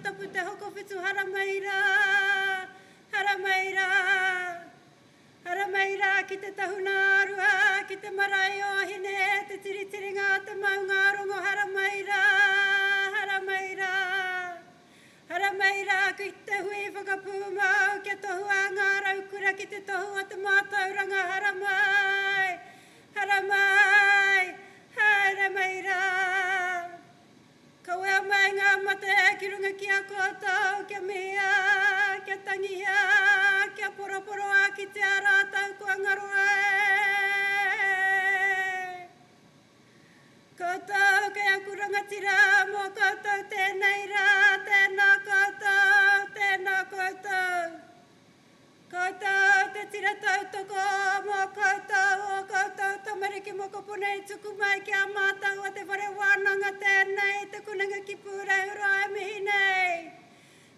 tapu te hoko whitu harameira, harameira. Harameira ki te tahuna arua, ki te marae o hine, te tiritiringa, te maunga rongo harameira, harameira. Harameira ki te hui whakapūmau, kia tohu a ngā raukura ki te tohu o te mātauranga haramai, haramai, harameira. Kau ea mai ngā mate ki runga ki a koutou, kia mihia, kia tangia, kia poroporo a ki te arātau kua ngaroa e. Koutou kei aku rangatira, mō koutou tēnei rā, tēnā koutou, tēnā koutou. Koutou te tira tautoko, mō koutou, o koutou tamariki moko punei tuku mai ki a mātau o te whare wānanga tēnei, te kunanga ki pūrehura e mihi nei.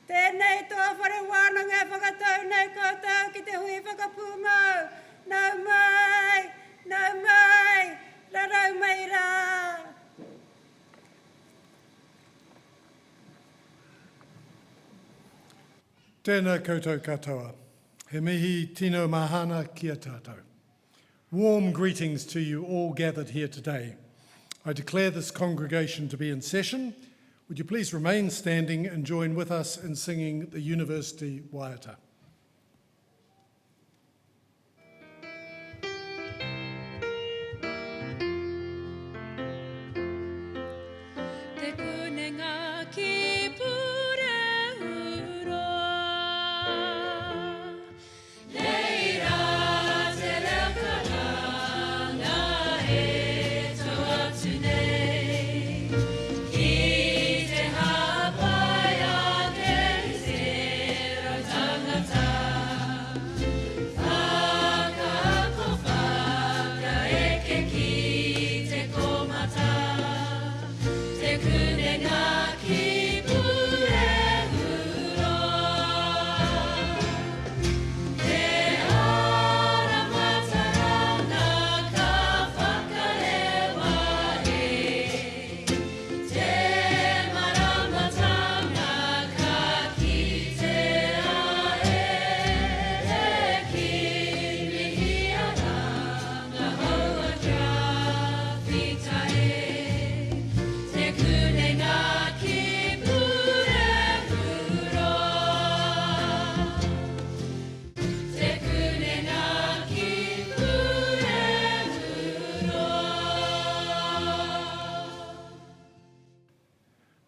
Tēnei tō whare wānanga e whakatau nei koutou ki te hui whakapūmau. Nau mai, rarau mai rā. Tēnā koutou katoa. He mihi tino mahana kia tātou. Warm greetings to you all gathered here today. I declare this congregation to be in session. Would you please remain standing and join with us in singing the University Waiata.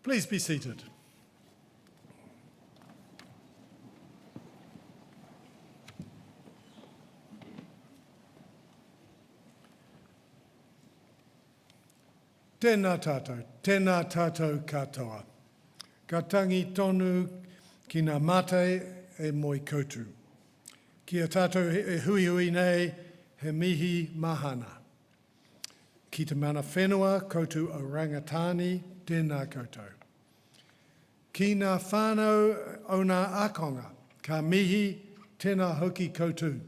Please be seated. Tēnā tātou katoa. Ka tangi tonu ki ngā mate e moi koutu. Kia tātou e hui hui nei he mihi mahana. Ki te mana whenua koutu o rangatani, tēnā koutou. Ki ngā whānau o ngā akonga, ka mihi tēnā hoki koutu.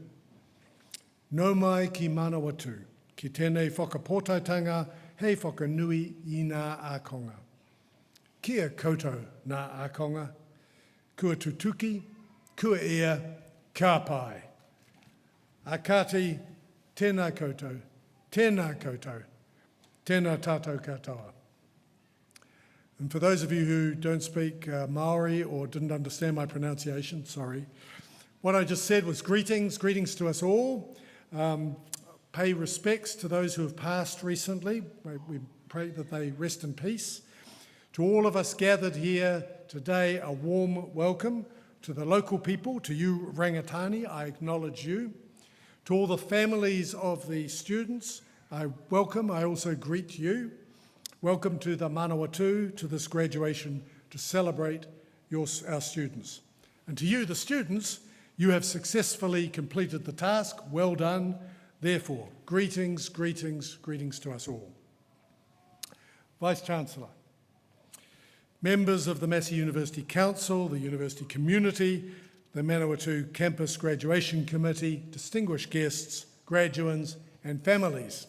Nau mai ki Manawatū, ki tēnei whakapōtautanga hei whakanui i ngā akonga. Kia koutou ngā akonga, kua tutuki, kua ea, ka pai. Akati, tēnā koutou, tēnā tātou katoa. And for those of you who don't speak Maori or didn't understand my pronunciation, sorry. What I just said was greetings to us all. Pay respects to those who have passed recently. We pray that they rest in peace. To all of us gathered here today, a warm welcome to the local people, to you Rangatani, I acknowledge you. To all the families of the students, I also greet you. Welcome to the Manawatū, to this graduation, to celebrate our students. And to you, the students, you have successfully completed the task. Well done. Therefore, greetings to us all. Vice-Chancellor, members of the Massey University Council, the university community, the Manawatū Campus Graduation Committee, distinguished guests, graduands and families.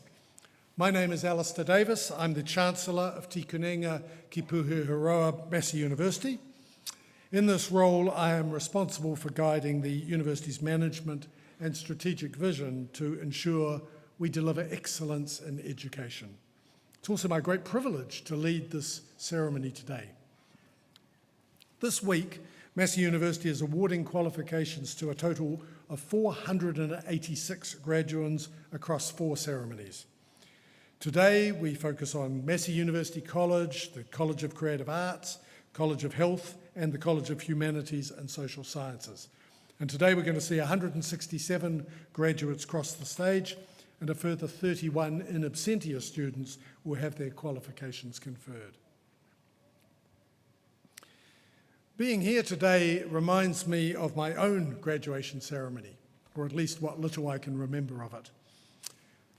My name is Alistair Davis. I'm the Chancellor of Tikunenga ki Puhihiroa Massey University. In this role, I am responsible for guiding the university's management and strategic vision to ensure we deliver excellence in education. It's also my great privilege to lead this ceremony today. This week, Massey University is awarding qualifications to a total of 486 graduates across 4 ceremonies. Today, we focus on Massey University College, the College of Creative Arts, College of Health, and the College of Humanities and Social Sciences. And today we're going to see 167 graduates cross the stage, and a further 31 in absentia students will have their qualifications conferred. Being here today reminds me of my own graduation ceremony, or at least what little I can remember of it.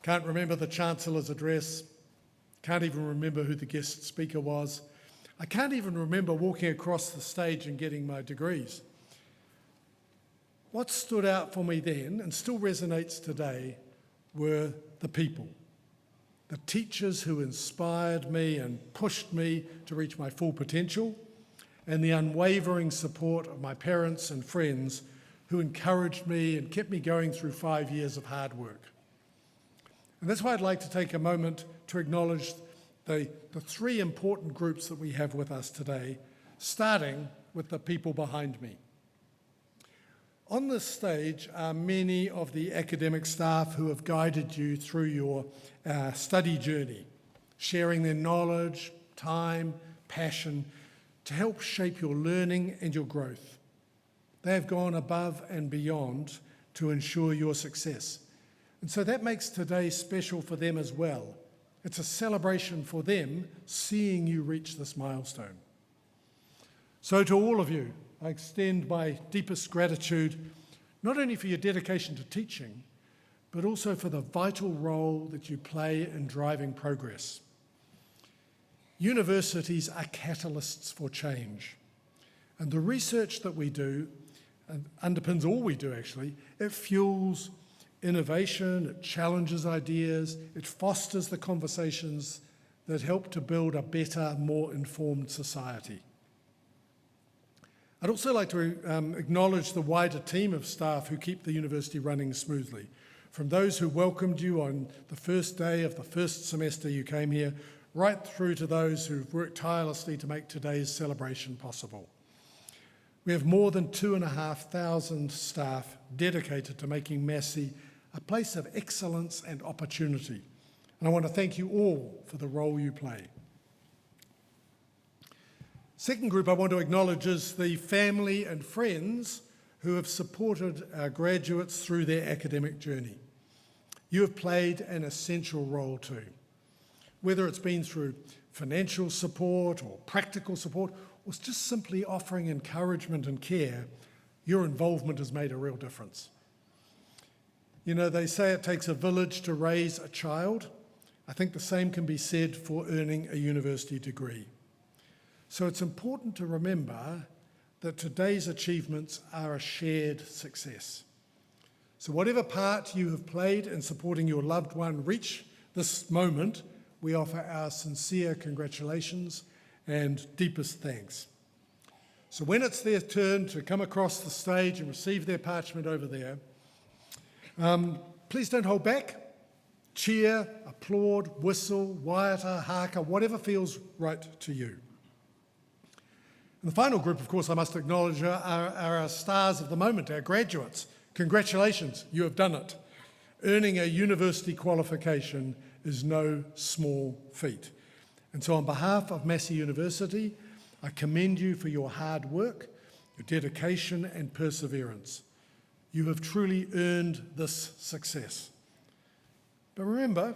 Can't remember the Chancellor's address, can't even remember who the guest speaker was. I can't even remember walking across the stage and getting my degrees. What stood out for me then, and still resonates today, were the people. The teachers who inspired me and pushed me to reach my full potential, and the unwavering support of my parents and friends who encouraged me and kept me going through 5 years of hard work. And that's why I'd like to take a moment to acknowledge the 3 important groups that we have with us today, starting with the people behind me. On this stage are many of the academic staff who have guided you through your study journey, sharing their knowledge, time, passion to help shape your learning and your growth. They have gone above and beyond to ensure your success. And so that makes today special for them as well. It's a celebration for them seeing you reach this milestone. So to all of you, I extend my deepest gratitude, not only for your dedication to teaching, but also for the vital role that you play in driving progress. Universities are catalysts for change. And the research that we do, and underpins all we do actually, it fuels innovation, it challenges ideas, it fosters the conversations that help to build a better, more informed society. I'd also like to acknowledge the wider team of staff who keep the university running smoothly. From those who welcomed you on the first day of the first semester you came here, right through to those who've worked tirelessly to make today's celebration possible. We have more than 2,500 staff dedicated to making Massey a place of excellence and opportunity. And I want to thank you all for the role you play. Second group I want to acknowledge is the family and friends who have supported our graduates through their academic journey. You have played an essential role too. Whether it's been through financial support or practical support, or just simply offering encouragement and care, your involvement has made a real difference. You know, they say it takes a village to raise a child. I think the same can be said for earning a university degree. So it's important to remember that today's achievements are a shared success. So whatever part you have played in supporting your loved one reach this moment, we offer our sincere congratulations and deepest thanks. So when it's their turn to come across the stage and receive their parchment over there, please don't hold back. Cheer, applaud, whistle, waiata, haka, whatever feels right to you. And the final group, of course, I must acknowledge are our stars of the moment, our graduates. Congratulations, you have done it. Earning a university qualification is no small feat. And so on behalf of Massey University, I commend you for your hard work, your dedication and perseverance. You have truly earned this success. But remember,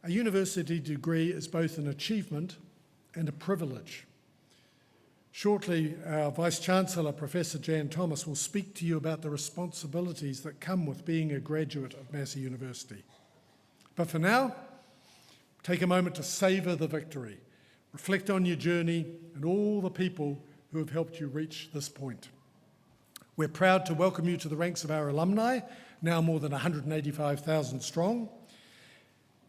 a university degree is both an achievement and a privilege. Shortly, our Vice-Chancellor, Professor Jan Thomas, will speak to you about the responsibilities that come with being a graduate of Massey University. But for now, take a moment to savour the victory, reflect on your journey and all the people who have helped you reach this point. We're proud to welcome you to the ranks of our alumni, now more than 185,000 strong.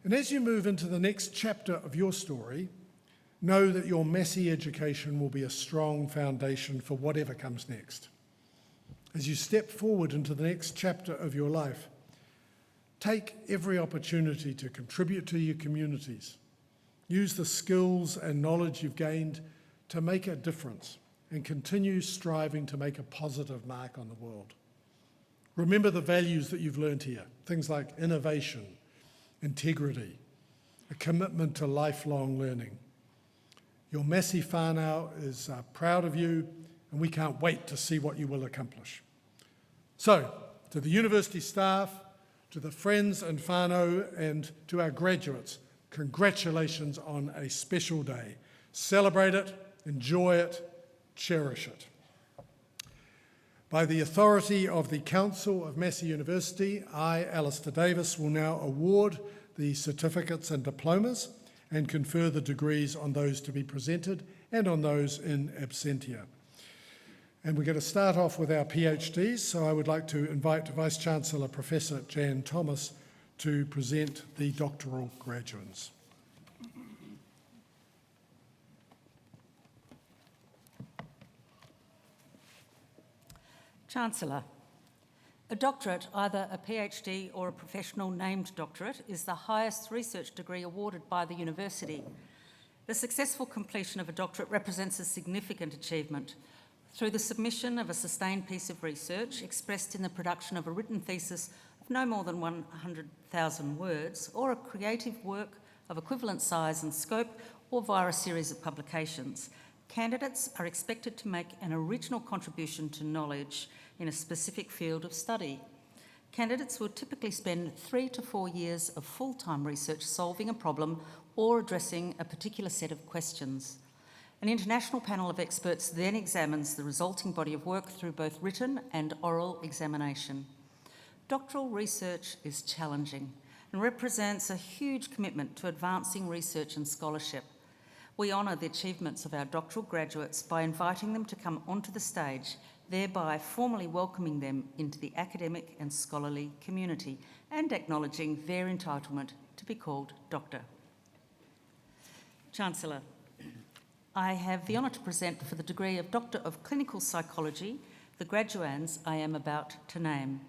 And as you move into the next chapter of your story, know that your Massey education will be a strong foundation for whatever comes next. As you step forward into the next chapter of your life, take every opportunity to contribute to your communities. Use the skills and knowledge you've gained to make a difference and continue striving to make a positive mark on the world. Remember the values that you've learned here, things like innovation, integrity, a commitment to lifelong learning. Your Massey whānau is proud of you, and we can't wait to see what you will accomplish. So, to the university staff, to the friends and whānau, and to our graduates, congratulations on a special day. Celebrate it, enjoy it, cherish it. By the authority of the Council of Massey University, I, Alistair Davis, will now award the certificates and diplomas and confer the degrees on those to be presented and on those in absentia. And we're going to start off with our PhDs, so I would like to invite Vice-Chancellor Professor Jan Thomas to present the doctoral graduates. Chancellor, a doctorate, either a PhD or a professional named doctorate, is the highest research degree awarded by the university. The successful completion of a doctorate represents a significant achievement. Through the submission of a sustained piece of research expressed in the production of a written thesis of no more than 100,000 words, or a creative work of equivalent size and scope, or via a series of publications, candidates are expected to make an original contribution to knowledge in a specific field of study. Candidates will typically spend 3 to 4 years of full-time research solving a problem or addressing a particular set of questions. An international panel of experts then examines the resulting body of work through both written and oral examination. Doctoral research is challenging and represents a huge commitment to advancing research and scholarship. We honour the achievements of our doctoral graduates by inviting them to come onto the stage, thereby formally welcoming them into the academic and scholarly community and acknowledging their entitlement to be called Doctor. Chancellor, I have the honour to present for the degree of Doctor of Clinical Psychology the graduands I am about to name.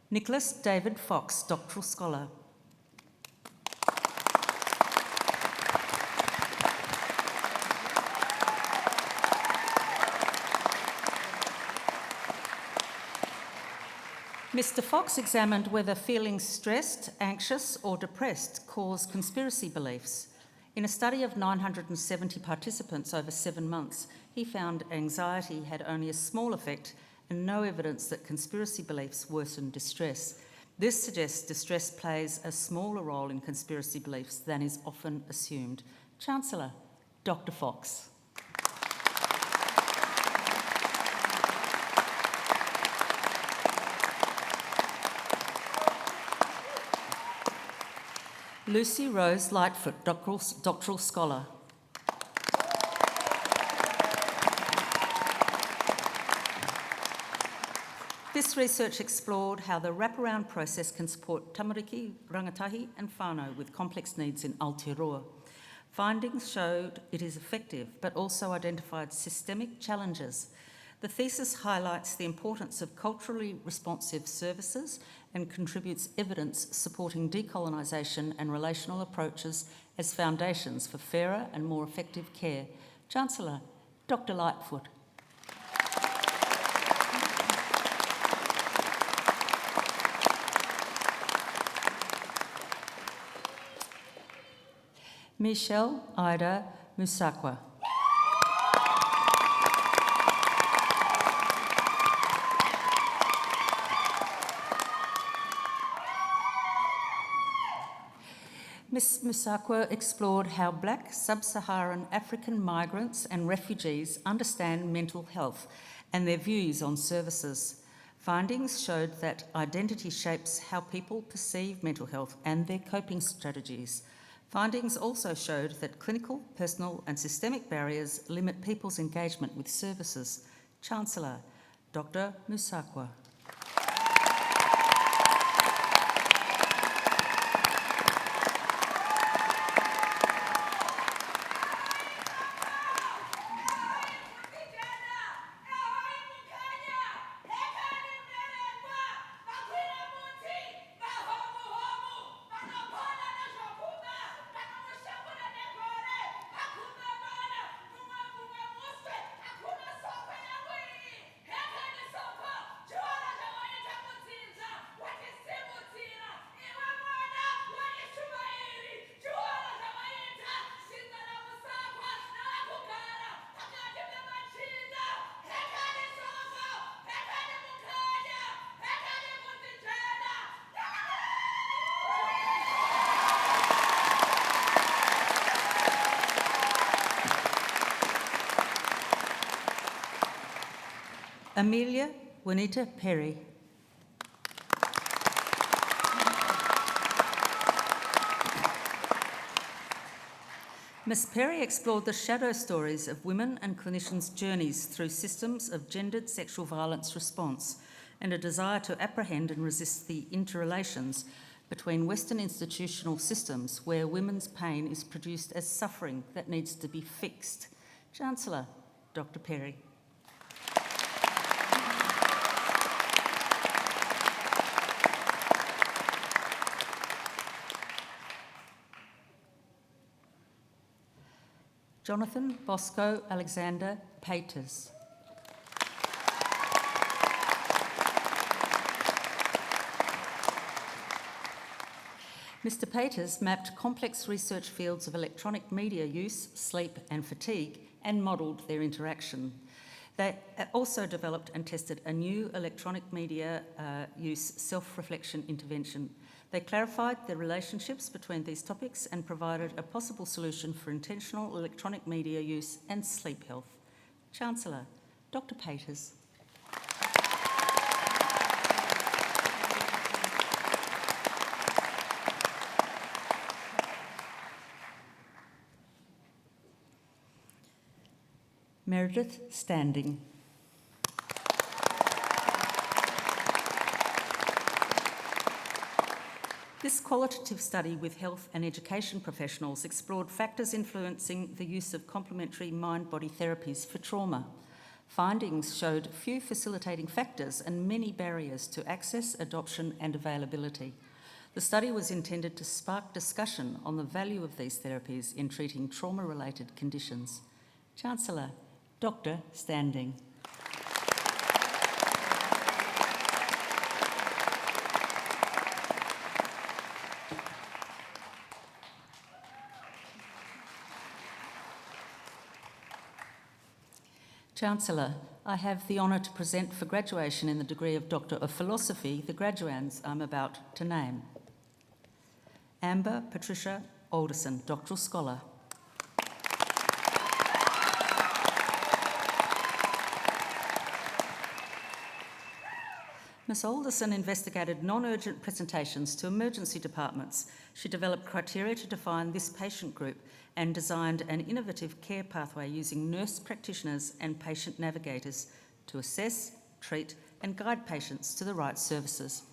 Nicholas David Fox, Doctoral Scholar. Mr. Fox examined whether feeling stressed, anxious or depressed cause conspiracy beliefs. In a study of 970 participants over 7 months, he found anxiety had only a small effect and no evidence that conspiracy beliefs worsen distress. This suggests distress plays a smaller role in conspiracy beliefs than is often assumed. Chancellor, Dr. Fox. Lucy Rose Lightfoot, Doctoral Scholar. This research explored how the wraparound process can support tamariki, rangatahi and whānau with complex needs in Aotearoa. Findings showed it is effective, but also identified systemic challenges. The thesis highlights the importance of culturally responsive services and contributes evidence supporting decolonisation and relational approaches as foundations for fairer and more effective care. Chancellor, Dr. Lightfoot. Michelle Ida Musakwa. Ms. Musakwa explored how Black sub-Saharan African migrants and refugees understand mental health and their views on services. Findings showed that identity shapes how people perceive mental health and their coping strategies. Findings also showed that clinical, personal and systemic barriers limit people's engagement with services. Chancellor, Dr. Musakwa. Amelia Juanita Perry. Ms. Perry explored the shadow stories of women and clinicians' journeys through systems of gendered sexual violence response and a desire to apprehend and resist the interrelations between Western institutional systems where women's pain is produced as suffering that needs to be fixed. Chancellor, Dr. Perry. Jonathan Bosco Alexander Paters. Mr. Paters mapped complex research fields of electronic media use, sleep and fatigue and modelled their interaction. They also developed and tested a new electronic media use self-reflection intervention. They clarified the relationships between these topics and provided a possible solution for intentional electronic media use and sleep health. Chancellor, Dr. Paters. Meredith Standing. This qualitative study with health and education professionals explored factors influencing the use of complementary mind-body therapies for trauma. Findings showed few facilitating factors and many barriers to access, adoption and availability. The study was intended to spark discussion on the value of these therapies in treating trauma-related conditions. Chancellor, Dr. Standing. Chancellor, I have the honour to present for graduation in the degree of Doctor of Philosophy the graduands I'm about to name. Amber Patricia Alderson, Doctoral Scholar. Ms. Alderson investigated non-urgent presentations to emergency departments. She developed criteria to define this patient group and designed an innovative care pathway using nurse practitioners and patient navigators to assess, treat and guide patients to the right services.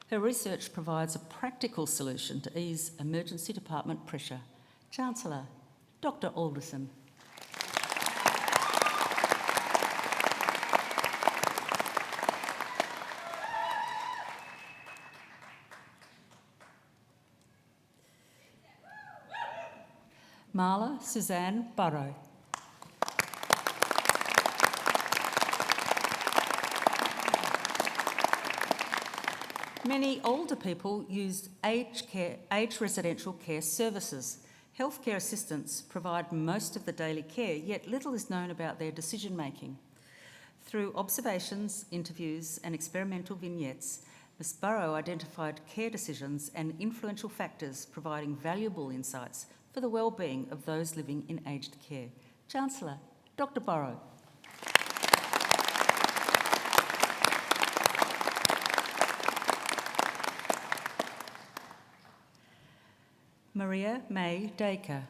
Her research provides a practical solution to ease emergency department pressure. Chancellor, Dr. Alderson. Marla Suzanne Burrow. Many older people use age residential care services. Healthcare assistants provide most of the daily care, yet little is known about their decision making. Through observations, interviews and experimental vignettes, Ms. Burrow identified care decisions and influential factors providing valuable insights for the well-being of those living in aged care. Chancellor, Dr. Burrow. Maria May Dacre.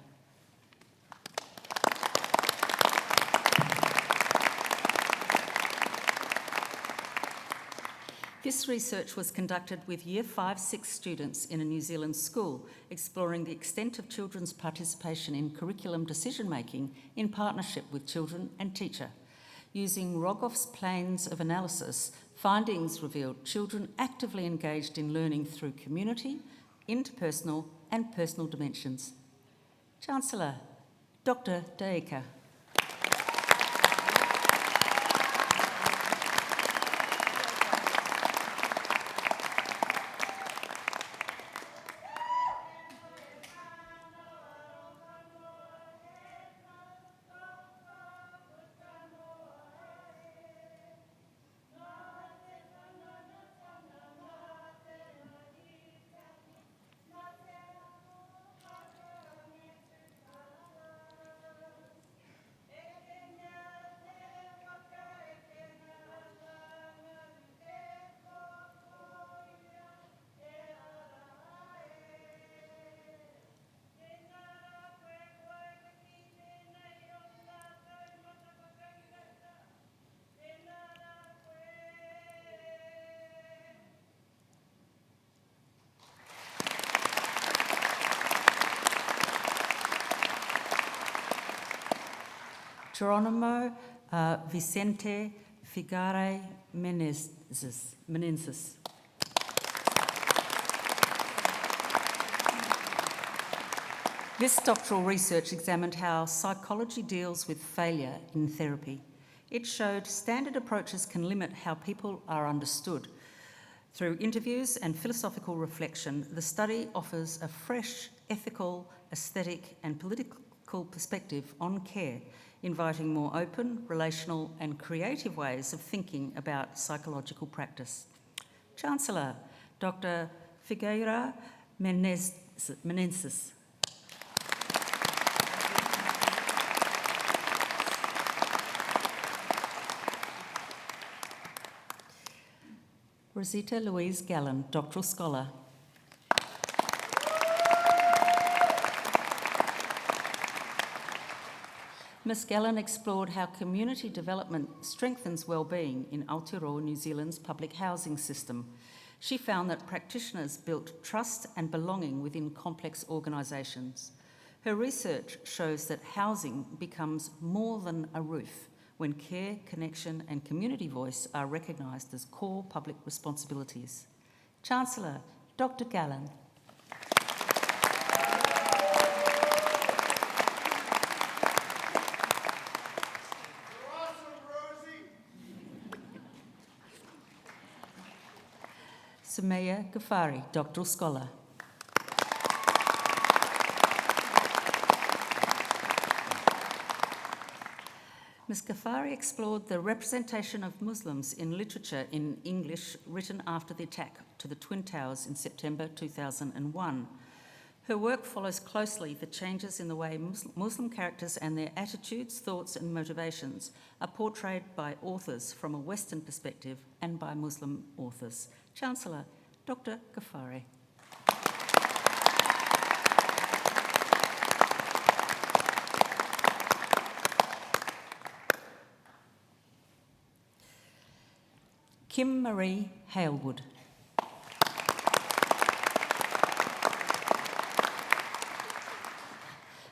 This research was conducted with Year 5-6 students in a New Zealand school, exploring the extent of children's participation in curriculum decision-making in partnership with children and teacher. Using Rogoff's planes of analysis, findings revealed children actively engaged in learning through community, interpersonal and personal dimensions. Chancellor, Dr. Dacre. Geronimo Vicente Figare Menezes. This doctoral research examined how psychology deals with failure in therapy. It showed standard approaches can limit how people are understood. Through interviews and philosophical reflection, the study offers a fresh, ethical, aesthetic and political perspective on care, inviting more open, relational and creative ways of thinking about psychological practice. Chancellor, Dr. Figueira Menezes. Rosita Louise Gallen, Doctoral Scholar. Ms Gallen explored how community development strengthens wellbeing in Aotearoa, New Zealand's public housing system. She found that practitioners built trust and belonging within complex organisations. Her research shows that housing becomes more than a roof when care, connection and community voice are recognised as core public responsibilities. Chancellor, Dr. Gallen. Sumaya Ghaffari, Doctoral Scholar. Ms Ghaffari explored the representation of Muslims in literature in English written after the attack to the Twin Towers in September 2001. Her work follows closely the changes in the way Muslim characters and their attitudes, thoughts and motivations are portrayed by authors from a Western perspective and by Muslim authors. Chancellor, Dr. Ghaffari. Kim Marie Halewood.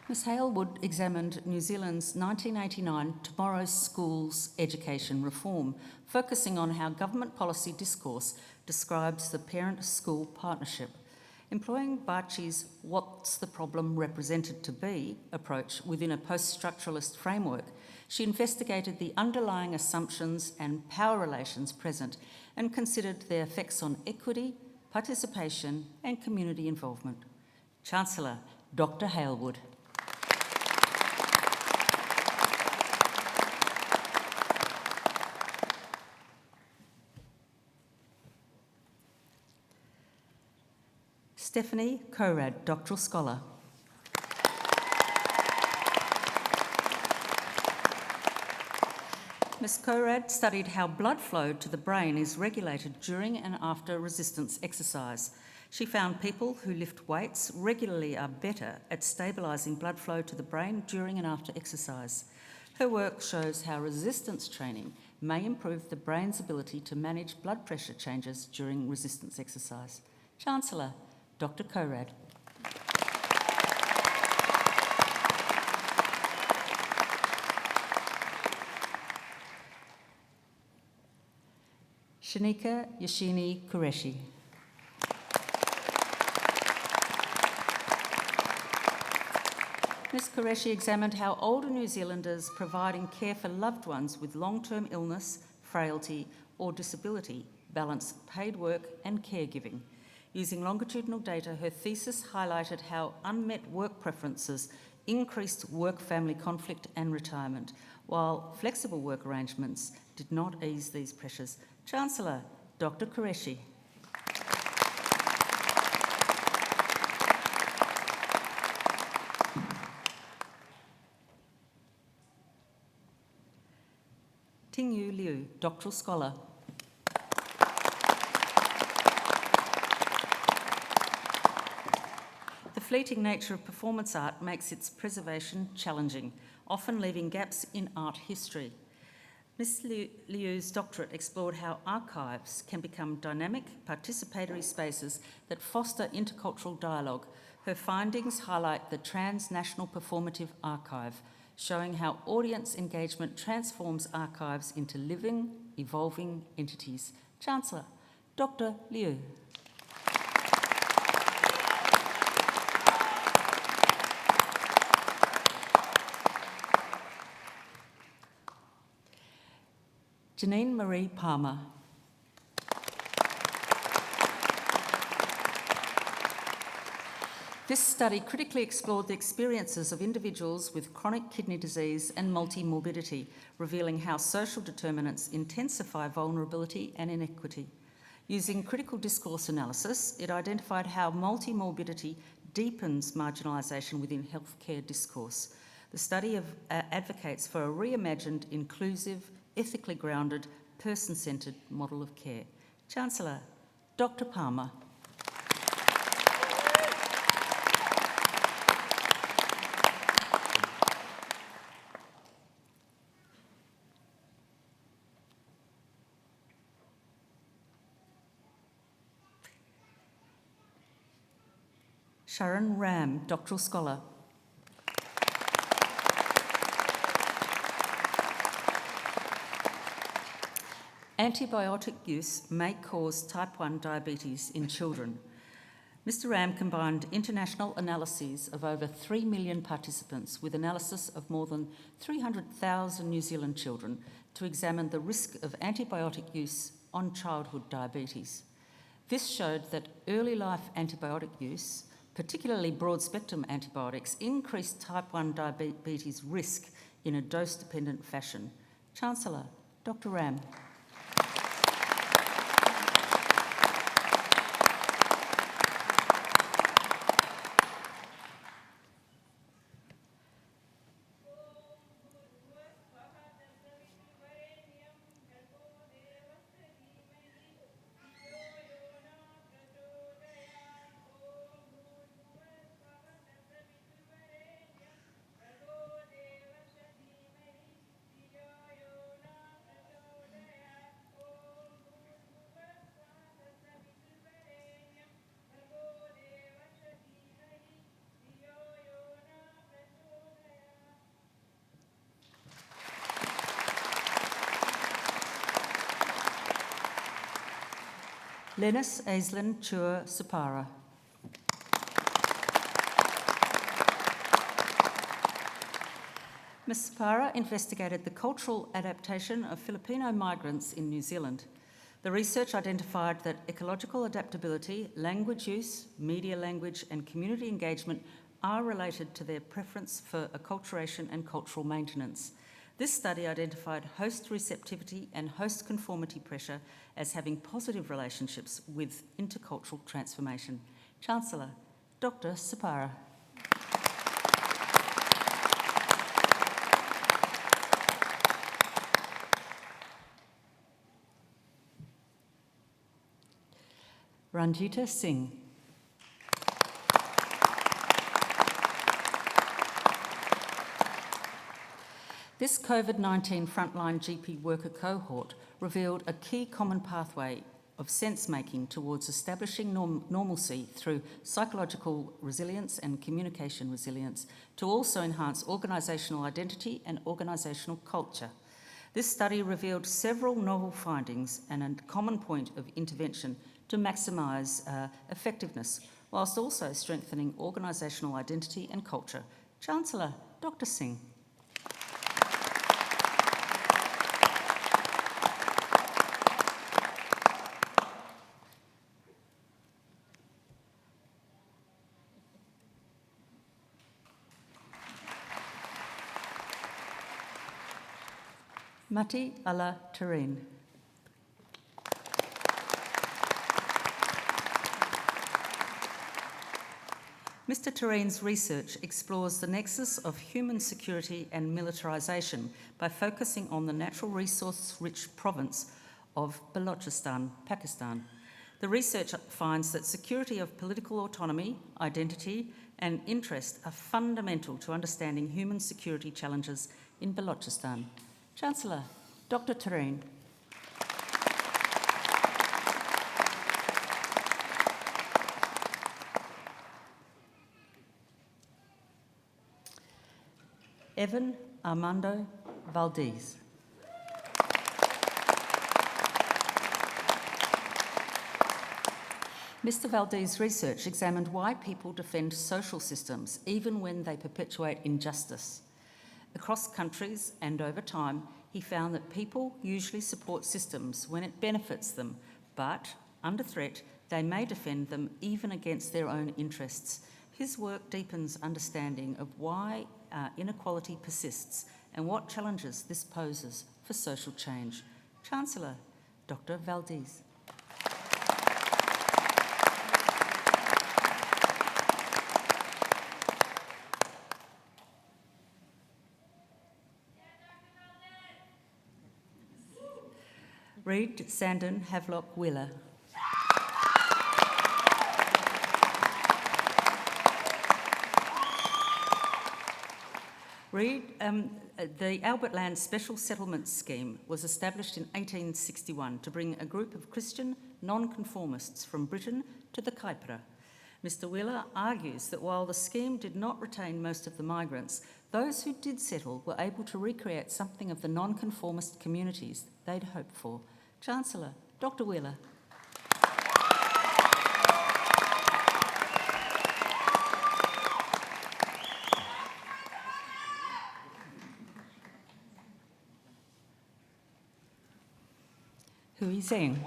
Ms Halewood examined New Zealand's 1989 Tomorrow's Schools education reform, focusing on how government policy discourse describes the parent-school partnership. Employing Bachi's "What's the problem represented to be" approach within a post-structuralist framework, she investigated the underlying assumptions and power relations present and considered their effects on equity, participation and community involvement. Chancellor, Dr. Halewood. Stephanie Corad, Doctoral Scholar. Ms Corad studied how blood flow to the brain is regulated during and after resistance exercise. She found people who lift weights regularly are better at stabilising blood flow to the brain during and after exercise. Her work shows how resistance training may improve the brain's ability to manage blood pressure changes during resistance exercise. Chancellor, Dr. Corad. Shanika Yashini Qureshi. Ms Qureshi examined how older New Zealanders providing care for loved ones with long-term illness, frailty or disability balance paid work and caregiving. Using longitudinal data, her thesis highlighted how unmet work preferences increased work-family conflict and retirement, while flexible work arrangements did not ease these pressures. Chancellor, Dr. Qureshi. Tingyu Liu, Doctoral Scholar. The fleeting nature of performance art makes its preservation challenging, often leaving gaps in art history. Ms Liu's doctorate explored how archives can become dynamic, participatory spaces that foster intercultural dialogue. Her findings highlight the transnational performative archive, showing how audience engagement transforms archives into living, evolving entities. Chancellor, Dr. Liu. Janine Marie Palmer. This study critically explored the experiences of individuals with chronic kidney disease and multi-morbidity, revealing how social determinants intensify vulnerability and inequity. Using critical discourse analysis, it identified how multi-morbidity deepens marginalisation within healthcare discourse. The study advocates for a reimagined, inclusive, ethically grounded, person-centred model of care. Chancellor, Dr. Palmer. Sharon Ram, Doctoral Scholar. Antibiotic use may cause type 1 diabetes in children. Mr. Ram combined international analyses of over 3 million participants with analysis of more than 300,000 New Zealand children to examine the risk of antibiotic use on childhood diabetes. This showed that early life antibiotic use, particularly broad-spectrum antibiotics, increased type 1 diabetes risk in a dose-dependent fashion. Chancellor, Dr. Ram. Lennis Aislinn Chua Supara. Ms. Supara investigated the cultural adaptation of Filipino migrants in New Zealand. The research identified that ecological adaptability, language use, media language, and community engagement are related to their preference for acculturation and cultural maintenance. This study identified host receptivity and host conformity pressure as having positive relationships with intercultural transformation. Chancellor, Dr. Supara. Ranjita Singh. This COVID-19 frontline GP worker cohort revealed a key common pathway of sense-making towards establishing normalcy through psychological resilience and communication resilience to also enhance organisational identity and organisational culture. This study revealed several novel findings and a common point of intervention to maximise effectiveness, whilst also strengthening organisational identity and culture. Chancellor, Dr. Singh. Mati Ala Terrain. Mr. Terrain's research explores the nexus of human security and militarisation by focusing on the natural resource-rich province of Balochistan, Pakistan. The research finds that security of political autonomy, identity and interest are fundamental to understanding human security challenges in Balochistan. Chancellor, Dr. Terrain. Evan Armando Valdez. Mr. Valdez's research examined why people defend social systems even when they perpetuate injustice. Across countries and over time, he found that people usually support systems when it benefits them, but under threat, they may defend them even against their own interests. His work deepens understanding of why inequality persists and what challenges this poses for social change. Chancellor, Dr. Valdez. Reid Sandon Havelock Wheeler. Reid, the Albert Land Special Settlement Scheme was established in 1861 to bring a group of Christian nonconformists from Britain to the Kaipara. Mr. Wheeler argues that while the scheme did not retain most of the migrants, those who did settle were able to recreate something of the nonconformist communities they'd hoped for. Chancellor, Dr. Wheeler. Hui Zeng.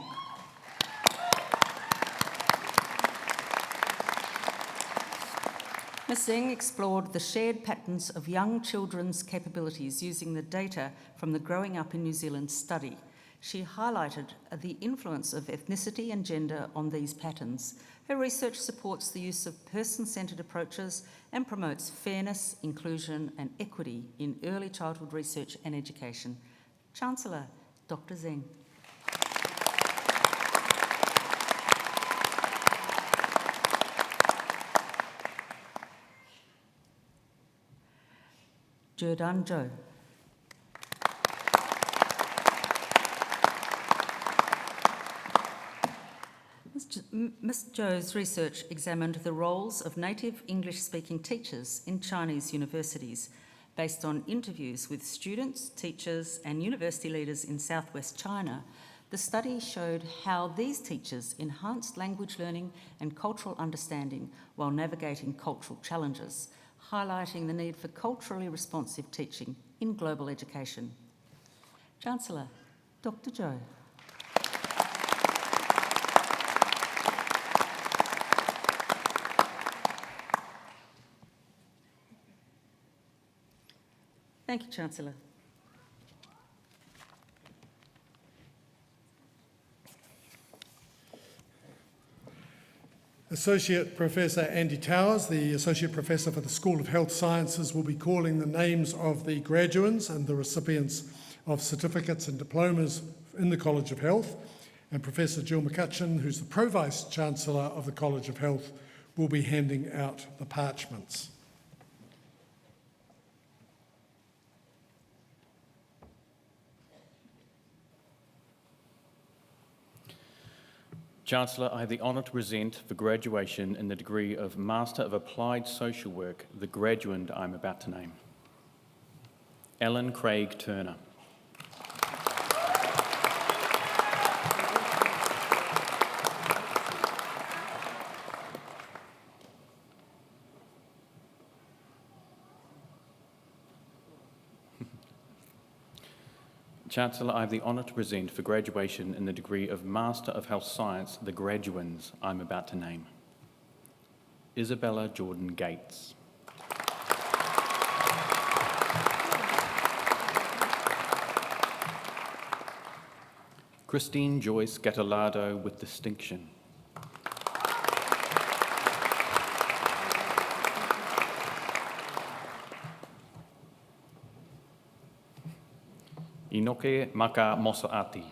Ms. Zeng explored the shared patterns of young children's capabilities using the data from the Growing Up in New Zealand study. She highlighted the influence of ethnicity and gender on these patterns. Her research supports the use of person-centred approaches and promotes fairness, inclusion and equity in early childhood research and education. Chancellor, Dr. Zeng. Jordan Joe. Ms. Joe's research examined the roles of native English-speaking teachers in Chinese universities based on interviews with students, teachers and university leaders in southwest China. The study showed how these teachers enhanced language learning and cultural understanding while navigating cultural challenges, highlighting the need for culturally responsive teaching in global education. Chancellor, Dr. Joe. Thank you, Chancellor. Associate Professor Andy Towers, the Associate Professor for the School of Health Sciences, will be calling the names of the graduates and the recipients of certificates and diplomas in the College of Health. And Professor Jill McCutcheon, who's the Pro-Vice Chancellor of the College of Health, will be handing out the parchments. Chancellor, I have the honour to present for graduation in the degree of Master of Applied Social Work the graduand I'm about to name. Alan Craig Turner. Chancellor, I have the honour to present for graduation in the degree of Master of Health Science the graduands I'm about to name. Isabella Jordan Gates. Christine Joyce Gattalado with distinction. Inoke Maka Mosaati.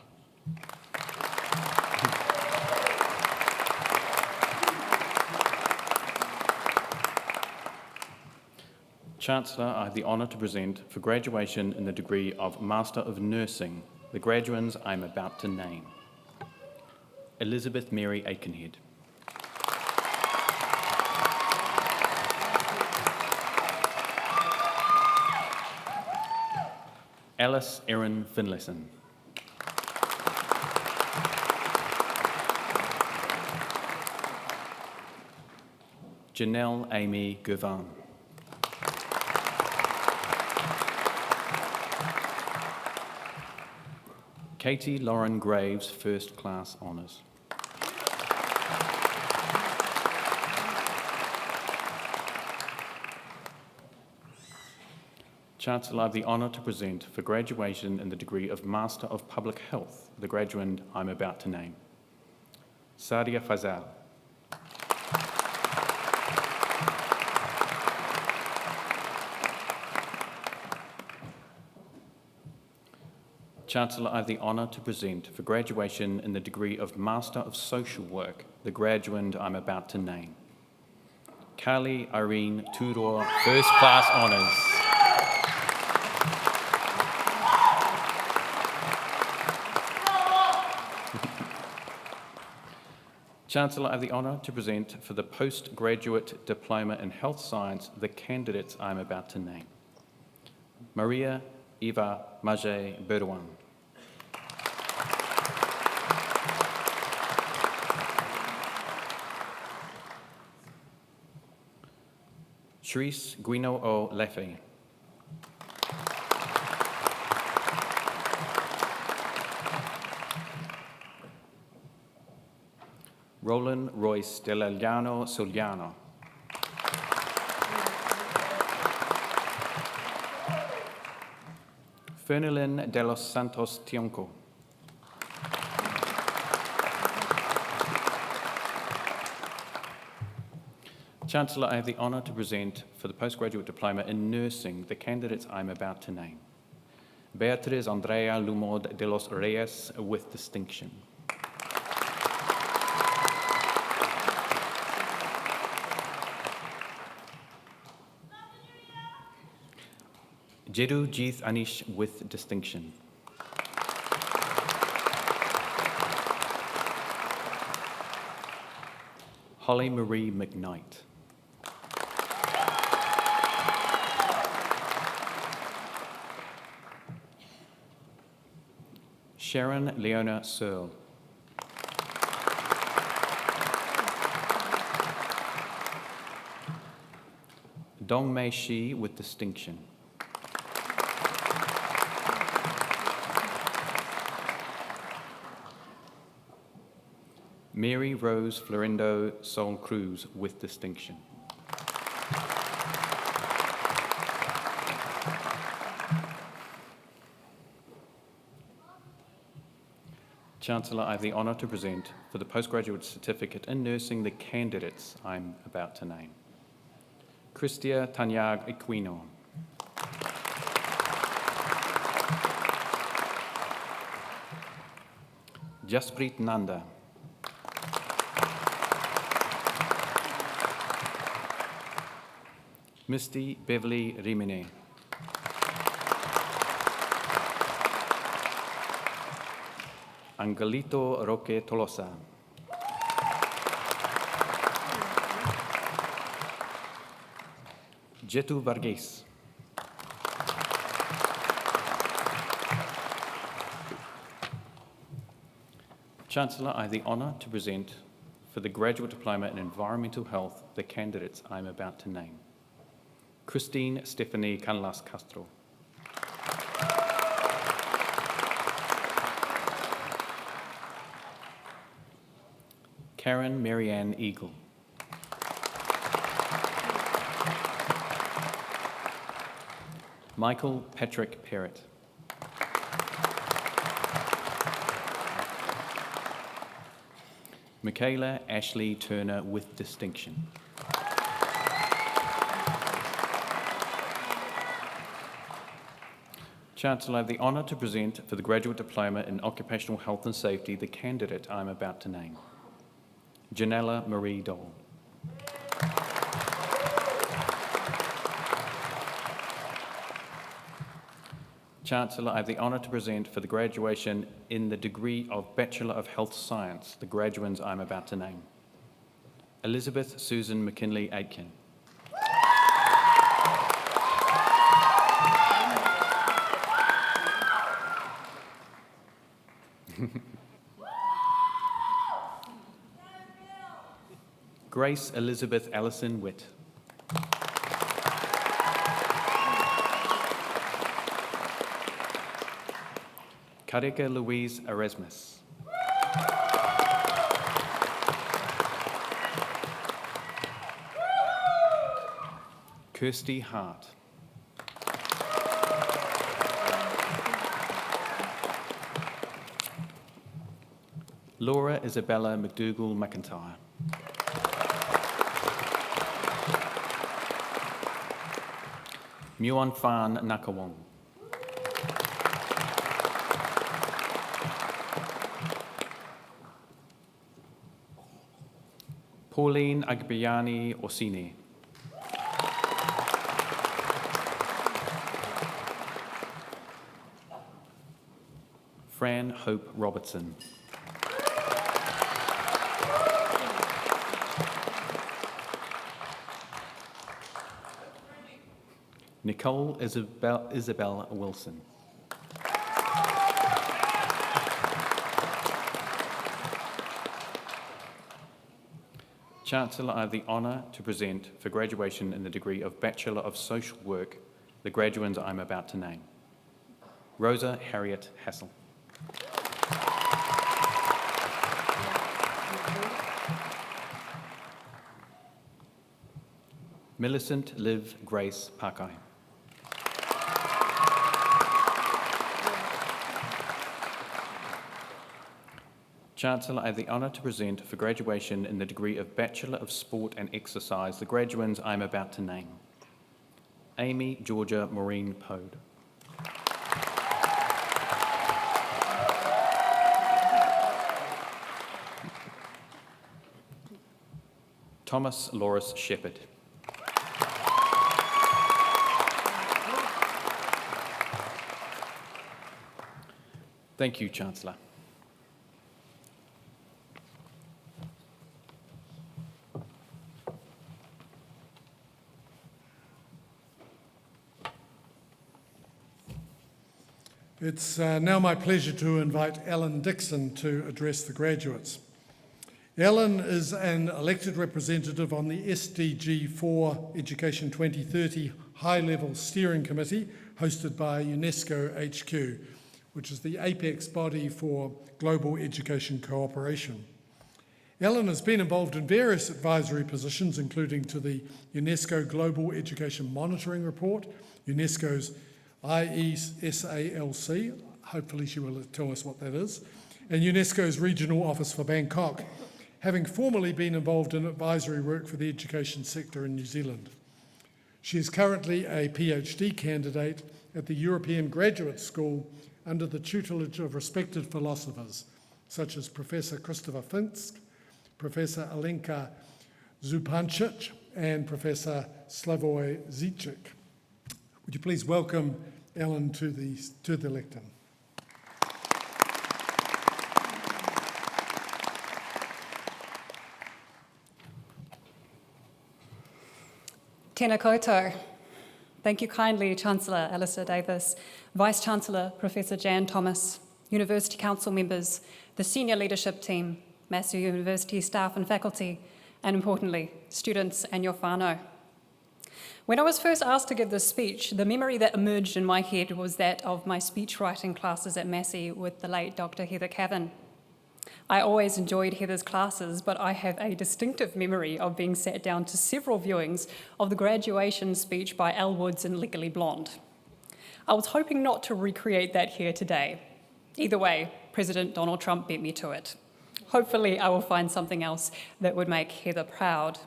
Chancellor, I have the honour to present for graduation in the degree of Master of Nursing the graduands I am about to name. Elizabeth Mary Aikenhead. Alice Erin Finlayson. Janelle Amy Govan. Katie Lauren Graves, First Class Honours. Chancellor, I have the honour to present for graduation in the degree of Master of Public Health, the graduand I'm about to name. Sadia Fazal. Chancellor, I have the honour to present for graduation in the degree of Master of Social Work, the graduand I'm about to name. Carly Irene Tudor, First Class Honours. Chancellor, I have the honour to present for the Postgraduate Diploma in Health Science the candidates I'm about to name. Maria Eva Majay Berwan. Shrees Guino O Lefe. Roland Royce Dell'Agliano Soliano. Fernelin de los Santos Tionco. Chancellor, I have the honour to present for the postgraduate diploma in nursing the candidates I'm about to name. Beatriz Andrea Lumod de los Reyes with distinction. Jedu Jeeth Anish with distinction. Holly Marie McKnight. Sharon Leona Searle. Dong Mei Shi with distinction. Mary Rose Florindo Sol Cruz with distinction. Chancellor, I have the honour to present for the postgraduate certificate in nursing the candidates I'm about to name. Christia Tanyag Equino. Jasprit Nanda. Misty Beverly Rimene. Angelito Roque Tolosa. Jetu Varghese. Chancellor, I have the honour to present for the graduate diploma in environmental health the candidates I'm about to name. Christine Stephanie Canlas Castro. Karen Marianne Eagle. Michael Patrick Perrott. Michaela Ashley Turner with distinction. Chancellor, I have the honour to present for the graduate diploma in occupational health and safety the candidate I'm about to name. Janella Marie Dole. Chancellor, I have the honour to present for the graduation in the degree of Bachelor of Health Science the graduands I'm about to name. Elizabeth Susan McKinley Aitken. Grace Elizabeth Allison Witt. Karika Louise Erasmus. Kirsty Hart. Laura Isabella McDougall McIntyre. Muon Fan Nakawong. Pauline Agbiani Orsini. Fran Hope Robertson. Nicole Isabel Wilson. Chancellor, I have the honour to present for graduation in the degree of Bachelor of Social Work the graduands I'm about to name. Rosa Harriet Hassel. Millicent Liv Grace Pakai. Chancellor, I have the honour to present for graduation in the degree of Bachelor of Sport and Exercise the graduands I am about to name. Amy Georgia Maureen Pode. Thomas Loris Shepherd. Thank you, Chancellor. It's now my pleasure to invite Ellen Dixon to address the graduates. Ellen is an elected representative on the SDG 4 Education 2030 High-Level Steering Committee hosted by UNESCO HQ, which is the apex body for global education cooperation. Ellen has been involved in various advisory positions, including to the UNESCO Global Education Monitoring Report, UNESCO's IESALC, hopefully she will tell us what that is, and UNESCO's Regional Office for Bangkok, having formerly been involved in advisory work for the education sector in New Zealand. She is currently a PhD candidate at the European Graduate School under the tutelage of respected philosophers, such as Professor Christopher Finsk, Professor Alenka Zupancic, and Professor Slavoj Žižek. Would you please welcome Ellen to the lectern? Tēnā koutou. Thank you kindly, Chancellor Alistair Davis, Vice-Chancellor Professor Jan Thomas, University Council members, the senior leadership team, Massey University staff and faculty, and importantly, students and your whānau. When I was first asked to give this speech, the memory that emerged in my head was that of my speech writing classes at Massey with the late Dr. Heather Cavan. I always enjoyed Heather's classes, but I have a distinctive memory of being sat down to several viewings of the graduation speech by Elle Woods in Legally Blonde. I was hoping not to recreate that here today. Either way, President Donald Trump beat me to it. Hopefully, I will find something else that would make Heather proud.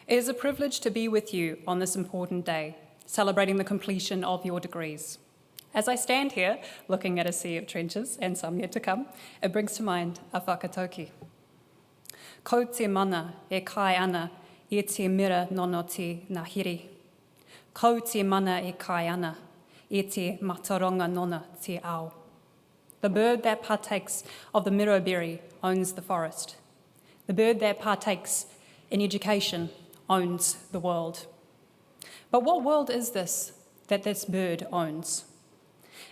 It is a privilege to be with you on this important day, celebrating the completion of your degrees. As I stand here, looking at a sea of trenches, and some yet to come, it brings to mind a whakatauki. Ko te mana e kai ana e te mira nono te nahiri. Ko te mana e kai ana e te mataronga nona te ao. The bird that partakes of the miro berry owns the forest. The bird that partakes in education owns the world. But what world is this that this bird owns?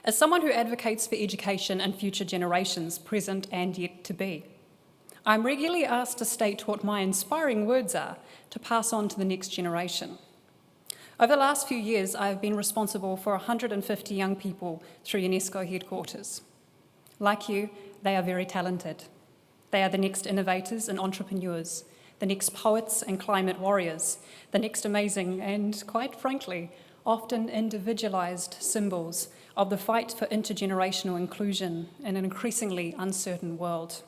As someone who advocates for education and future generations, present and yet to be, I'm regularly asked to state what my inspiring words are to pass on to the next generation. Over the last few years, I have been responsible for 150 young people through UNESCO headquarters. Like you, they are very talented. They are the next innovators and entrepreneurs, the next poets and climate warriors, the next amazing and, quite frankly, often individualized symbols of the fight for intergenerational inclusion in an increasingly uncertain world.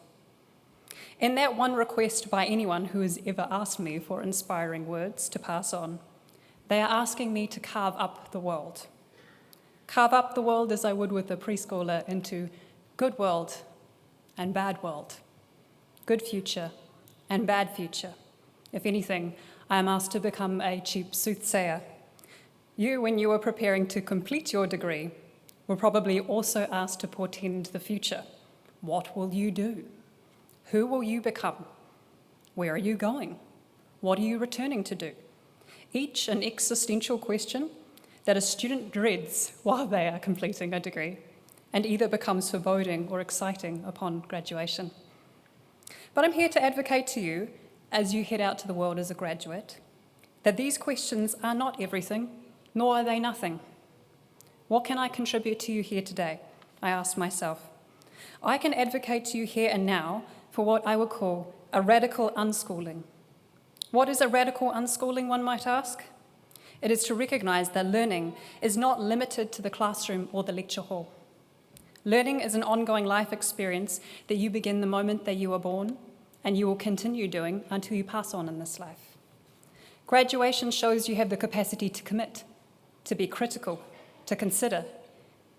In that one request by anyone who has ever asked me for inspiring words to pass on, they are asking me to carve up the world. Carve up the world as I would with a preschooler into good world and bad world, good future and bad future. If anything, I am asked to become a cheap soothsayer. You, when you were preparing to complete your degree, were probably also asked to portend the future. What will you do? Who will you become? Where are you going? What are you returning to do? Each an existential question that a student dreads while they are completing a degree, and either becomes foreboding or exciting upon graduation. But I'm here to advocate to you, as you head out to the world as a graduate, that these questions are not everything, nor are they nothing. What can I contribute to you here today? I ask myself. I can advocate to you here and now for what I would call a radical unschooling. What is a radical unschooling, one might ask? It is to recognise that learning is not limited to the classroom or the lecture hall. Learning is an ongoing life experience that you begin the moment that you are born, and you will continue doing until you pass on in this life. Graduation shows you have the capacity to commit, to be critical, to consider.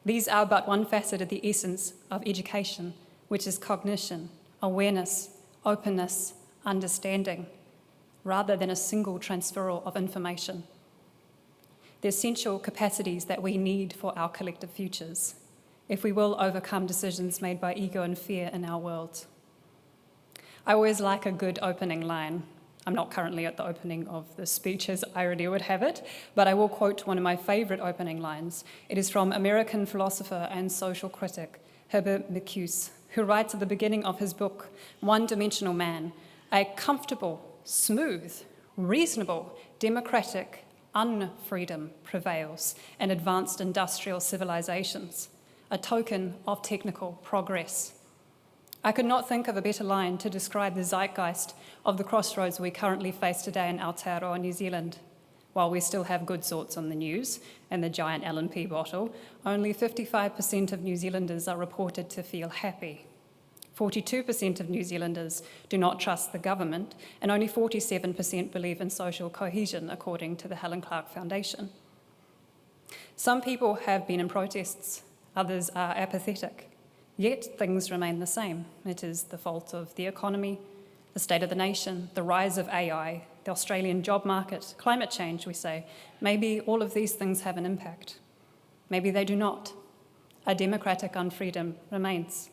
These are but one facet of the essence of education, which is cognition, awareness, openness, understanding, rather than a single transferal of information. The essential capacities that we need for our collective futures, if we will overcome decisions made by ego and fear in our world. I always like a good opening line. I'm not currently at the opening of the speech as irony would have it, but I will quote one of my favourite opening lines. It is from American philosopher and social critic Herbert Marcuse, who writes at the beginning of his book, One-Dimensional Man, a comfortable, smooth, reasonable, democratic unfreedom prevails in advanced industrial civilizations, a token of technical progress. I could not think of a better line to describe the zeitgeist of the crossroads we currently face today in Aotearoa, New Zealand. While we still have good sorts on the news and the giant L&P bottle, only 55% of New Zealanders are reported to feel happy. 42% of New Zealanders do not trust the government, and only 47% believe in social cohesion, according to the Helen Clark Foundation. Some people have been in protests, others are apathetic, yet things remain the same. It is the fault of the economy, the state of the nation, the rise of AI, the Australian job market, climate change, we say. Maybe all of these things have an impact. Maybe they do not. A democratic unfreedom remains.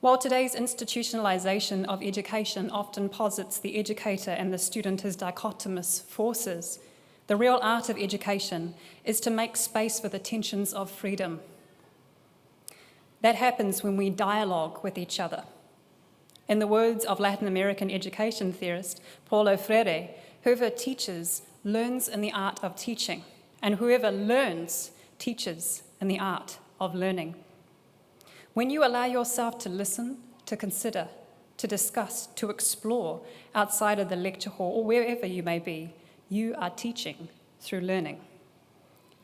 While today's institutionalisation of education often posits the educator and the student as dichotomous forces, the real art of education is to make space for the tensions of freedom. That happens when we dialogue with each other. In the words of Latin American education theorist Paulo Freire, whoever teaches learns in the art of teaching, and whoever learns teaches in the art of learning. When you allow yourself to listen, to consider, to discuss, to explore outside of the lecture hall or wherever you may be, you are teaching through learning.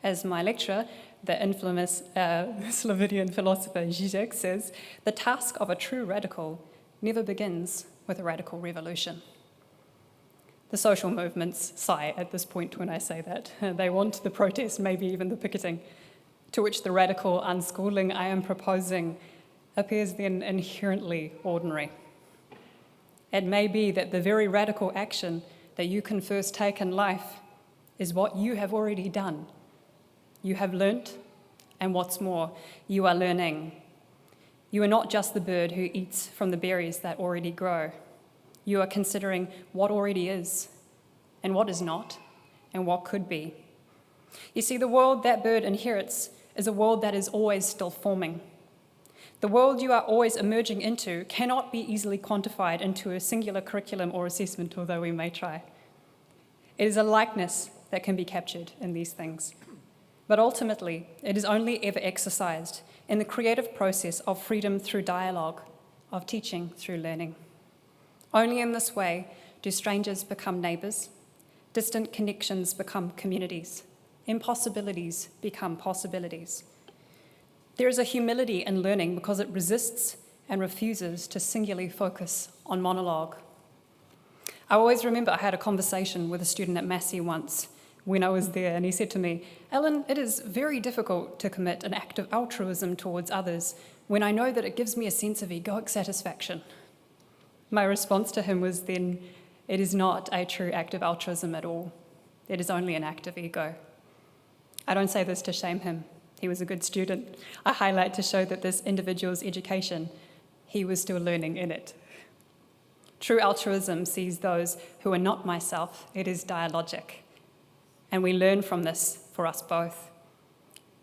As my lecturer, the infamous Slovenian philosopher Zizek says, the task of a true radical never begins with a radical revolution. The social movements sigh at this point when I say that. They want the protest, maybe even the picketing, to which the radical unschooling I am proposing appears then inherently ordinary. It may be that the very radical action that you can first take in life is what you have already done. You have learnt, and what's more, you are learning. You are not just the bird who eats from the berries that already grow. You are considering what already is, and what is not, and what could be. You see, the world that bird inherits is a world that is always still forming. The world you are always emerging into cannot be easily quantified into a singular curriculum or assessment, although we may try. It is a likeness that can be captured in these things. But ultimately, it is only ever exercised in the creative process of freedom through dialogue, of teaching through learning. Only in this way do strangers become neighbours, distant connections become communities, impossibilities become possibilities. There is a humility in learning because it resists and refuses to singularly focus on monologue. I always remember I had a conversation with a student at Massey once when I was there, and he said to me, "Ellen, it is very difficult to commit an act of altruism towards others when I know that it gives me a sense of egoic satisfaction." My response to him was then, it is not a true act of altruism at all. It is only an act of ego. I don't say this to shame him. He was a good student. I highlight to show that this individual's education, he was still learning in it. True altruism sees those who are not myself. It is dialogic. And we learn from this for us both.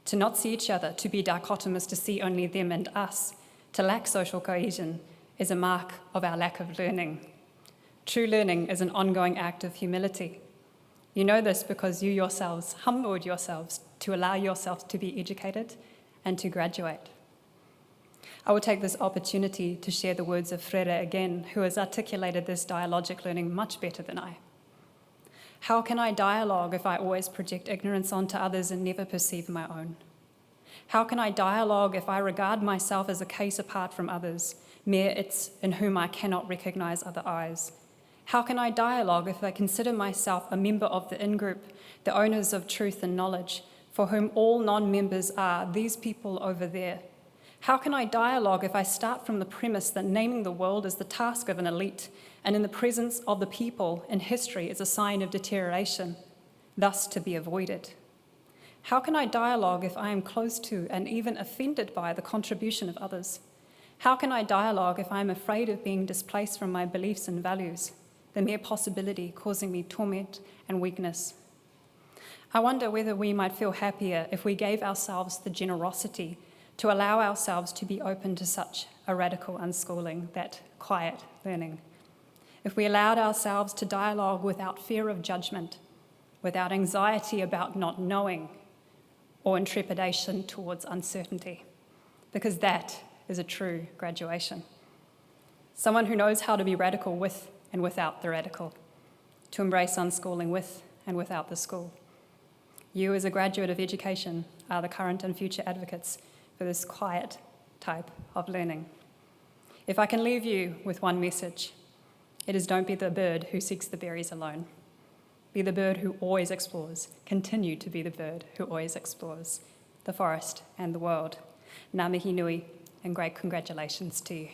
To not see each other, to be dichotomous, to see only them and us, to lack social cohesion is a mark of our lack of learning. True learning is an ongoing act of humility. You know this because you yourselves humbled yourselves to allow yourselves to be educated and to graduate. I will take this opportunity to share the words of Frere again, who has articulated this dialogic learning much better than I. How can I dialogue if I always project ignorance onto others and never perceive my own? How can I dialogue if I regard myself as a case apart from others, mere its in whom I cannot recognize other eyes? How can I dialogue if I consider myself a member of the in-group, the owners of truth and knowledge, for whom all non-members are these people over there? How can I dialogue if I start from the premise that naming the world is the task of an elite, and in the presence of the people in history is a sign of deterioration, thus to be avoided? How can I dialogue if I am close to and even offended by the contribution of others? How can I dialogue if I am afraid of being displaced from my beliefs and values, the mere possibility causing me torment and weakness? I wonder whether we might feel happier if we gave ourselves the generosity to allow ourselves to be open to such a radical unschooling, that quiet learning. If we allowed ourselves to dialogue without fear of judgment, without anxiety about not knowing, or in trepidation towards uncertainty, because that is a true graduation. Someone who knows how to be radical with and without the radical, to embrace unschooling with and without the school. You, as a graduate of education, are the current and future advocates for this quiet type of learning. If I can leave you with one message, it is don't be the bird who seeks the berries alone. Be the bird who always explores. Continue to be the bird who always explores the forest and the world. Ngā mihi nui, and great congratulations to you.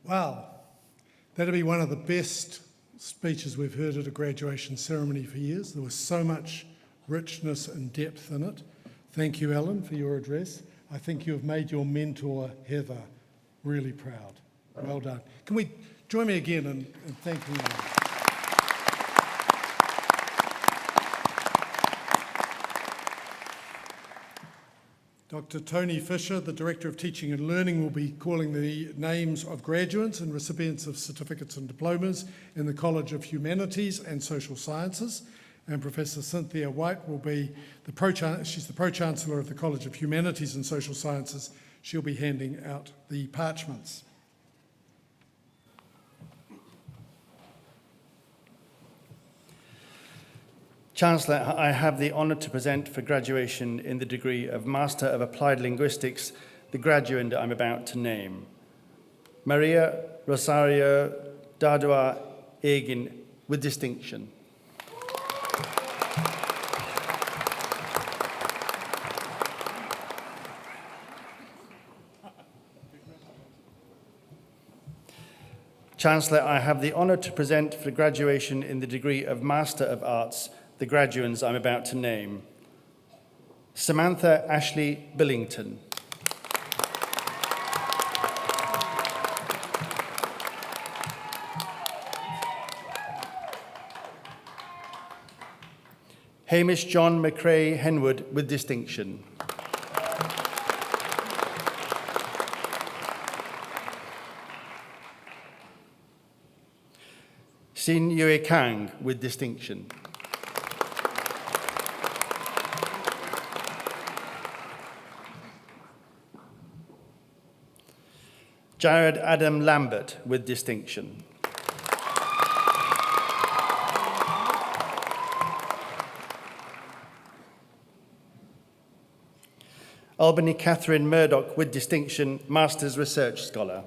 Wow, that'll be one of the best speeches we've heard at a graduation ceremony for years. There was so much richness and depth in it. Thank you, Ellen, for your address. I think you have made your mentor, Heather, really proud. Well done. Can we join me again in thanking you? Dr. Tony Fisher, the Director of Teaching and Learning, will be calling the names of graduates and recipients of certificates and diplomas in the College of Humanities and Social Sciences. And Professor Cynthia White will be she's the Pro-Chancellor of the College of Humanities and Social Sciences. She'll be handing out the parchments. Chancellor, I have the honour to present for graduation in the degree of Master of Applied Linguistics the graduand I'm about to name. Maria Rosario Dadua Egin, with distinction. Chancellor, I have the honour to present for graduation in the degree of Master of Arts the graduands I'm about to name. Samantha Ashley Billington. Hamish John McRae Henwood with distinction. Sin Yue Kang with distinction. Jared Adam Lambert with distinction. Albany Catherine Murdoch with distinction, Master's Research Scholar.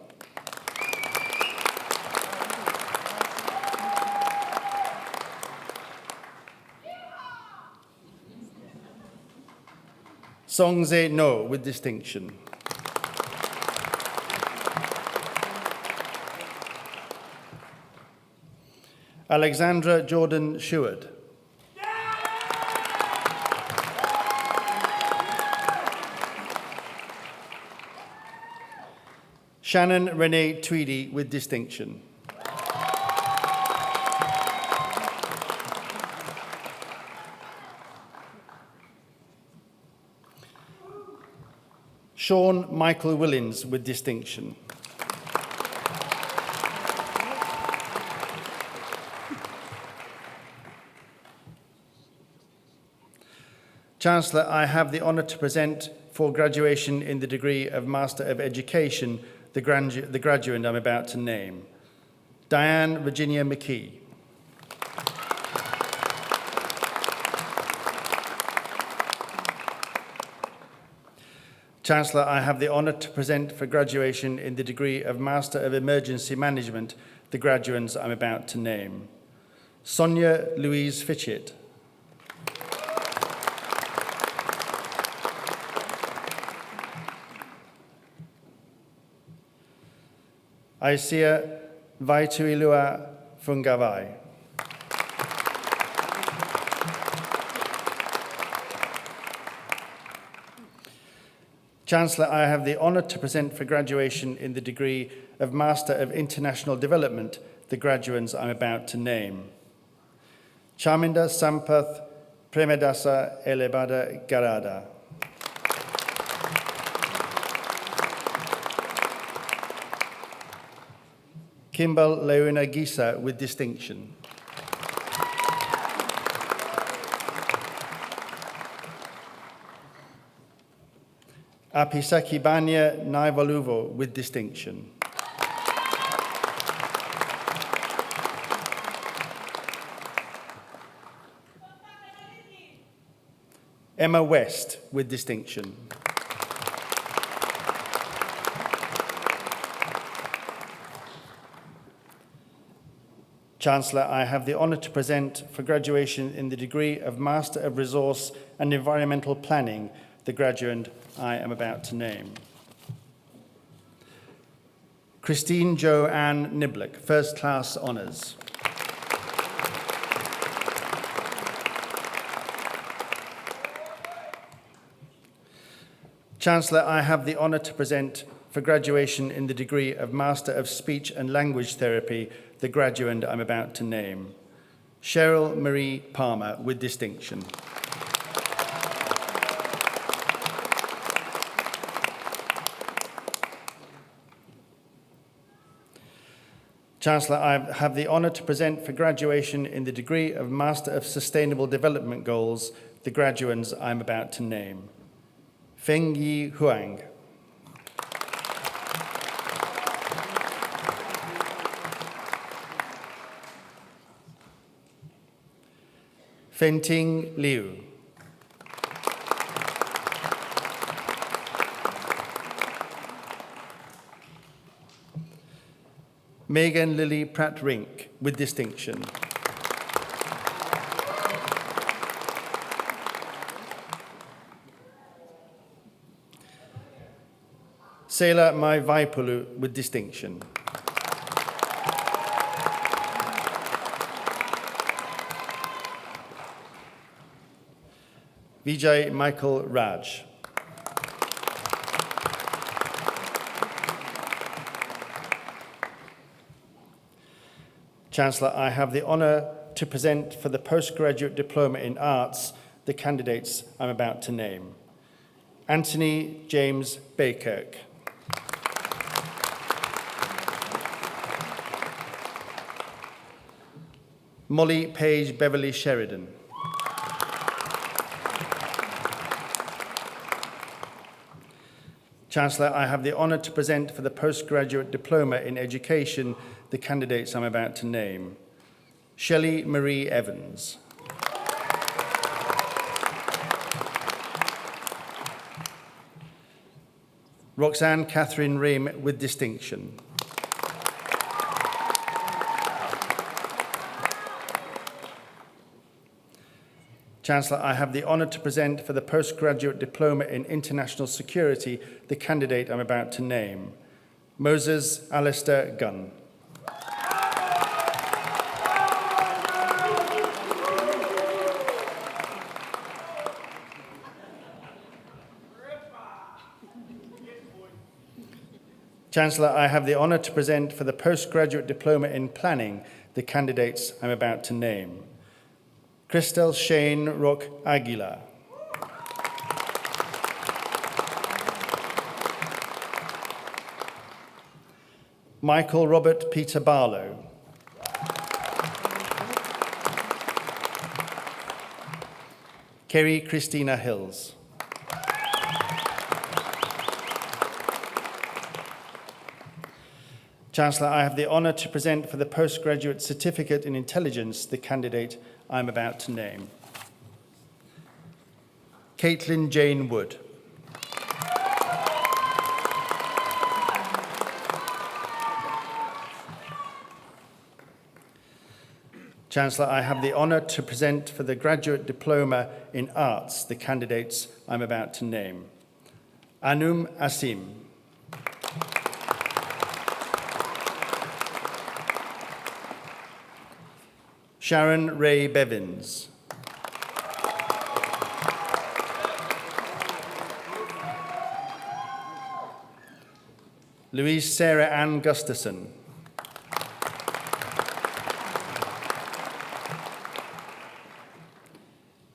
Songze No with distinction. Alexandra Jordan Sheward. Shannon Renee Tweedy with distinction. Sean Michael Willins with distinction. Chancellor, I have the honour to present for graduation in the degree of Master of Education the graduand I'm about to name. Diane Virginia McKee. Chancellor, I have the honour to present for graduation in the degree of Master of Emergency Management the graduands I'm about to name. Sonia Louise Fitchett. Aisia Vaituilua Fungavai. Chancellor, I have the honour to present for graduation in the degree of Master of International Development the graduands I'm about to name. Chaminda Sampath Premedasa Elebada Garada. Kimball Leuna Gisa with distinction. Apisaki Banya Naivaluvo with distinction. Emma West with distinction. Chancellor, I have the honour to present for graduation in the degree of Master of Resource and Environmental Planning the graduand I am about to name. Christine Jo Ann Niblick, First Class Honours. Chancellor, I have the honour to present for graduation in the degree of Master of Speech and Language Therapy the graduand I'm about to name. Cheryl Marie Palmer with distinction. Chancellor, I have the honour to present for graduation in the degree of Master of Sustainable Development Goals the graduands I'm about to name. Feng Yi Huang. Fenting Liu. Megan Lily Pratt-Rink with distinction. Sela Mai Vaipulu with distinction. Vijay Michael Raj. Chancellor, I have the honour to present for the postgraduate diploma in arts the candidates I'm about to name. Anthony James Baykirk. Molly Page Beverly Sheridan. Chancellor, I have the honour to present for the postgraduate diploma in education the candidates I'm about to name. Shelley Marie Evans. Roxanne Catherine Ream with distinction. Chancellor, I have the honour to present for the postgraduate diploma in international security the candidate I'm about to name, Moses Alistair Gunn. Chancellor, I have the honour to present for the postgraduate diploma in planning the candidates I'm about to name. Christel Shane Rock Aguilar. Michael Robert Peter Barlow. Kerry Christina Hills. Chancellor, I have the honour to present for the postgraduate certificate in intelligence the candidate I'm about to name. Caitlin Jane Wood. Chancellor, I have the honour to present for the graduate diploma in arts the candidates I'm about to name. Anum Asim. Sharon Ray Bevins. Louise Sarah Ann Gustafson.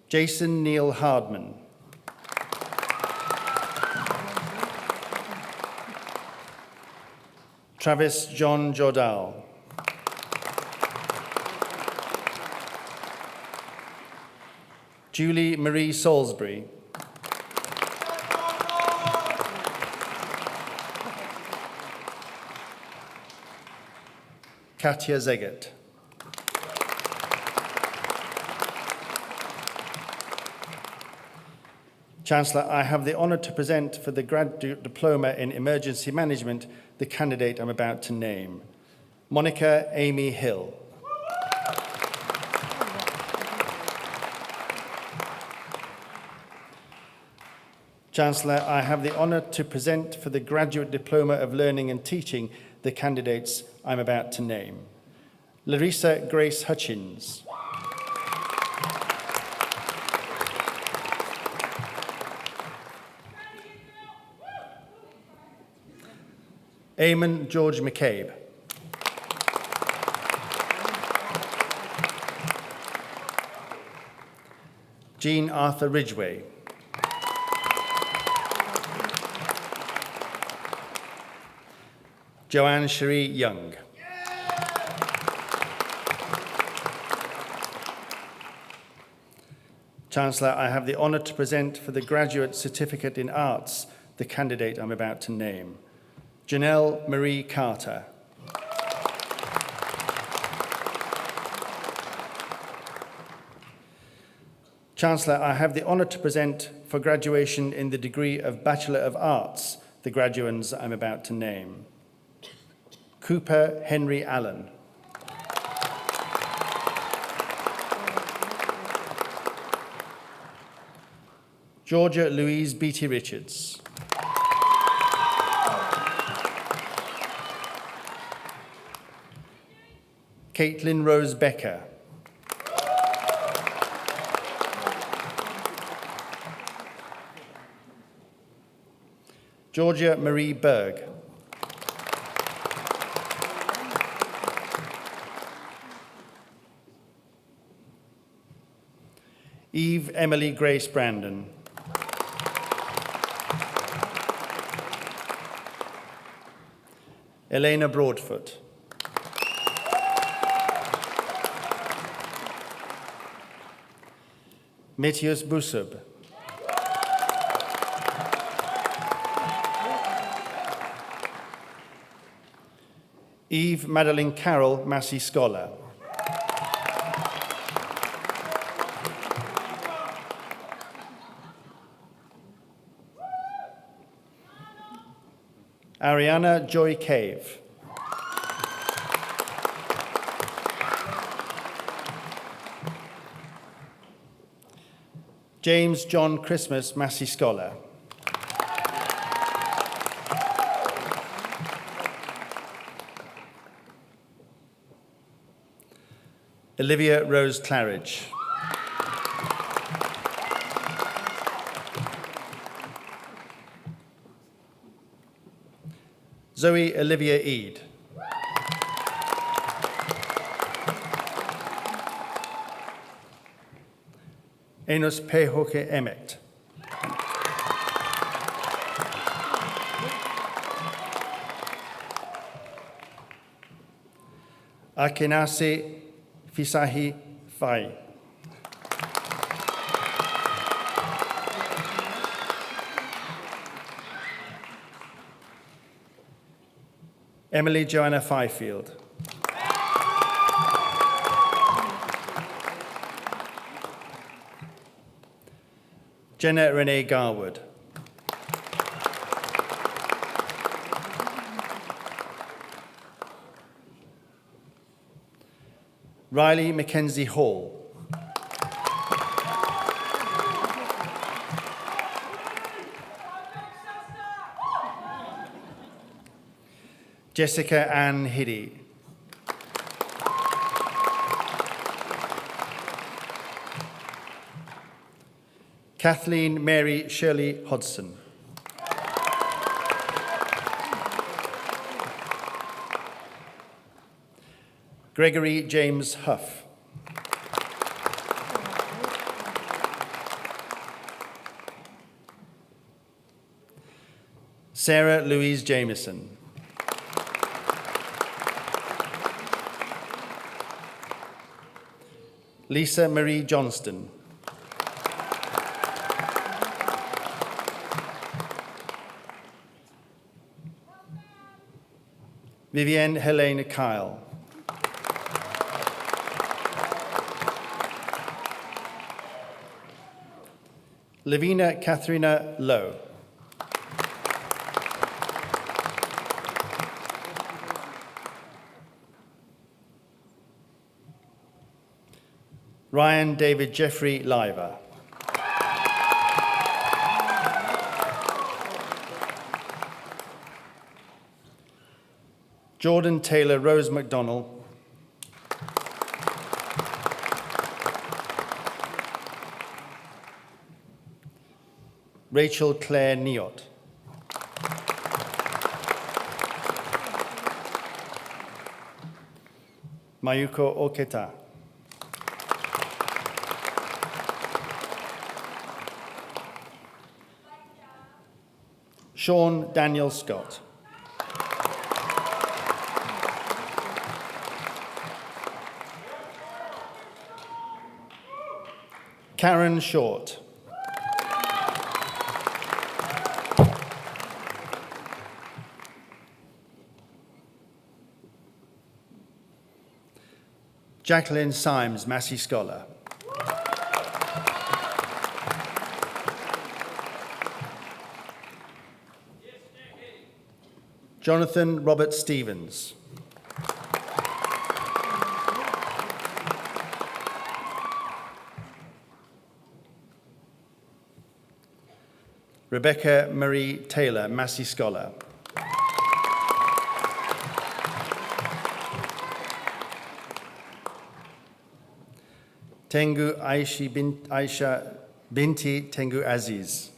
Jason Neil Hardman. Travis John Jordal. Julie Marie Salisbury. Katya Zegert. Chancellor, I have the honour to present for the graduate diploma in emergency management the candidate I'm about to name, Monica Amy Hill. Chancellor, I have the honour to present for the Graduate Diploma of Learning and Teaching the candidates I'm about to name. Larissa Grace Hutchins. Eamon George McCabe. Jean Arthur Ridgway. Joanne Cherie Young. Chancellor, I have the honour to present for the Graduate Certificate in Arts the candidate I'm about to name, Janelle Marie Carter. Chancellor, I have the honour to present for graduation in the degree of Bachelor of Arts the graduands I'm about to name. Cooper Henry Allen. Georgia Louise Beatty Richards. Caitlin Rose Becker. Georgia Marie Berg. Eve Emily Grace Brandon. Elena Broadfoot. Matthias Busub. Eve Madeline Carroll, Massey Scholar. Ariana Joy Cave. James John Christmas, Massey Scholar. Olivia Rose Claridge. Zoe Olivia Eade. Enos Pehoke Emmet. Akinase Fisahi Fai. Emily Joanna Fifield. Jenna Renee Garwood. Riley Mackenzie Hall. Jessica Ann Hiddy. Kathleen Mary Shirley Hodson. Gregory James Huff. Sarah Louise Jameson. Lisa Marie Johnston. Vivienne Helene Kyle. Lavina Katharina Lowe. Ryan David Jeffrey Liver. Jordan Taylor Rose McDonnell. Rachel Claire Niot. Mayuko Oketa. Sean Daniel Scott. Karen Short. Jacqueline Symes, Massey Scholar. Jonathan Robert Stevens. Rebecca Marie Taylor, Massey Scholar. Tengu Aisha Binti Tengu Aziz.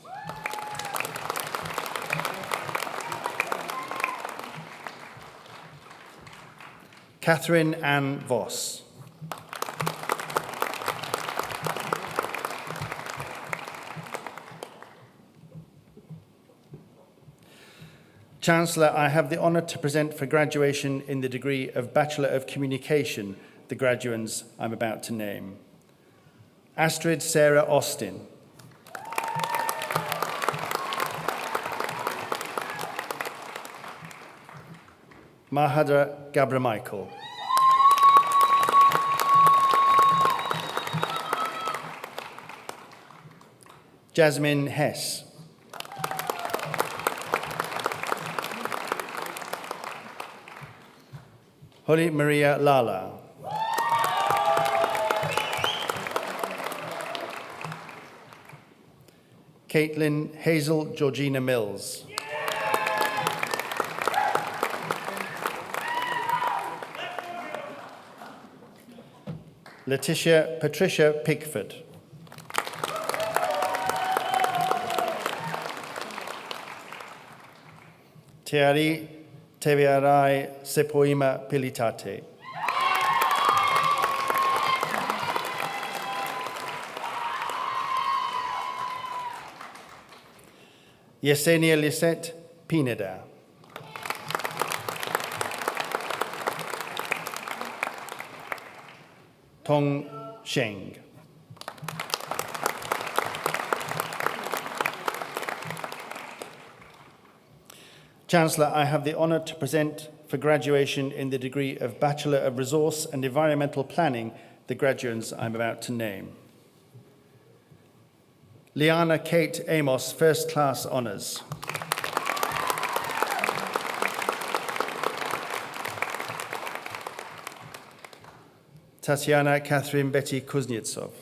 Catherine Ann Voss. Chancellor, I have the honour to present for graduation in the degree of Bachelor of Communication the graduands I'm about to name. Astrid Sarah Austin. Mahadra Gabramichael. Jasmine Hess. Holly Maria Lala. Caitlin Hazel Georgina Mills. Letitia Patricia Pickford. Teari Teviarai Sepoima Pilitate. Yesenia Lisette Pineda. Tong Sheng. Chancellor, I have the honour to present for graduation in the degree of Bachelor of Resource and Environmental Planning the graduates I'm about to name. Liana Kate Amos, First Class Honours. Tatiana Catherine Betty Kuznetsov.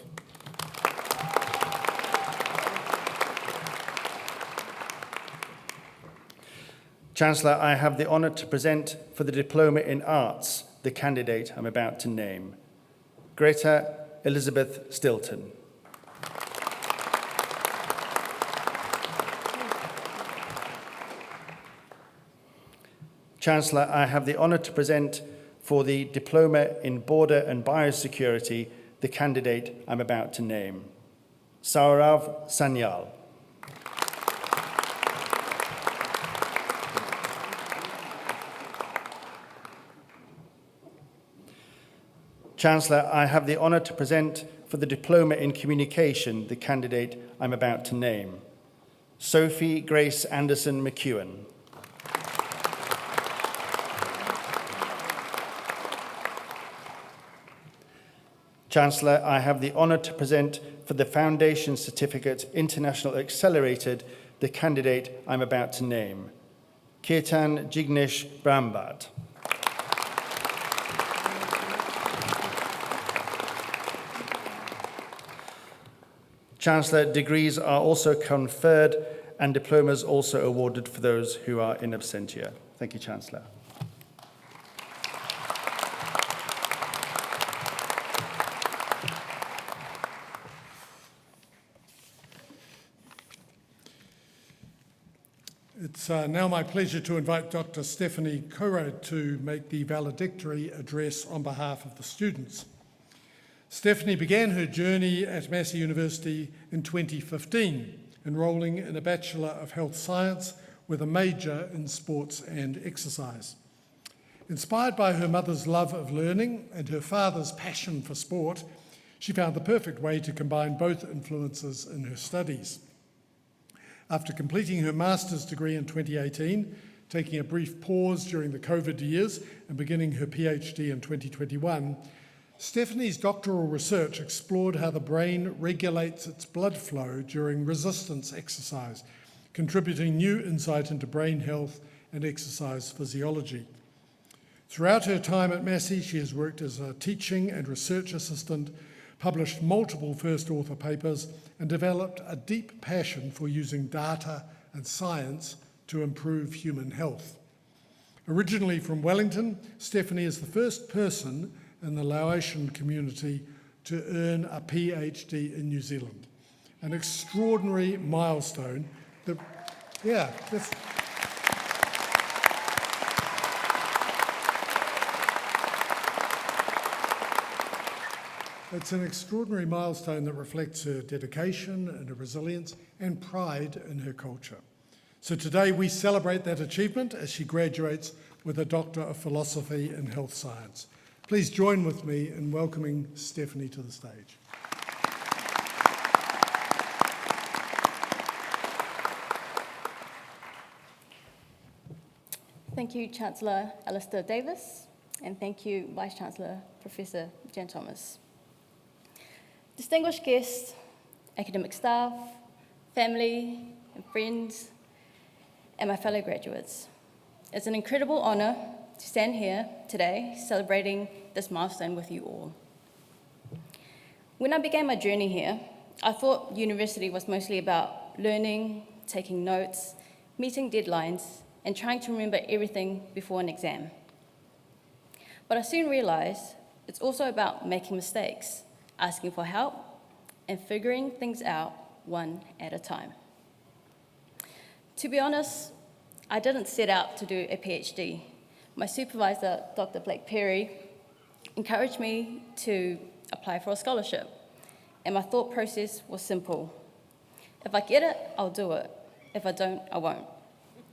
Chancellor, I have the honour to present for the Diploma in Arts the candidate I'm about to name. Greta Elizabeth Stilton. Chancellor, I have the honour to present for the Diploma in Border and Biosecurity the candidate I'm about to name. Saurav Sanyal. Chancellor, I have the honour to present for the Diploma in Communication the candidate I'm about to name. Sophie Grace Anderson McEwen. Chancellor, I have the honour to present for the Foundation Certificate International Accelerated the candidate I'm about to name. Kirtan Jignesh Brambad. Chancellor, degrees are also conferred and diplomas also awarded for those who are in absentia. Thank you, Chancellor. It's now my pleasure to invite Dr. Stephanie Kurad to make the valedictory address on behalf of the students. Stephanie began her journey at Massey University in 2015, enrolling in a Bachelor of Health Science with a major in sports and exercise. Inspired by her mother's love of learning and her father's passion for sport, she found the perfect way to combine both influences in her studies. After completing her master's degree in 2018, taking a brief pause during the COVID years and beginning her PhD in 2021, Stephanie's doctoral research explored how the brain regulates its blood flow during resistance exercise, contributing new insight into brain health and exercise physiology. Throughout her time at Massey, she has worked as a teaching and research assistant, published multiple first author papers, and developed a deep passion for using data and science to improve human health. Originally from Wellington, Stephanie is the first person in the Laotian community to earn a PhD in New Zealand. An extraordinary milestone that, it's an extraordinary milestone that reflects her dedication and her resilience and pride in her culture. So today we celebrate that achievement as she graduates with a Doctor of Philosophy in Health Science. Please join with me in welcoming Stephanie to the stage. Thank you, Chancellor Alistair Davis, and thank you, Vice-Chancellor Professor Jan Thomas. Distinguished guests, academic staff, family and friends, and my fellow graduates. It's an incredible honour to stand here today celebrating this milestone with you all. When I began my journey here, I thought university was mostly about learning, taking notes, meeting deadlines, and trying to remember everything before an exam. But I soon realised it's also about making mistakes, asking for help, and figuring things out one at a time. To be honest, I didn't set out to do a PhD. My supervisor, Dr. Blake Perry, encouraged me to apply for a scholarship, and my thought process was simple. If I get it, I'll do it. If I don't, I won't.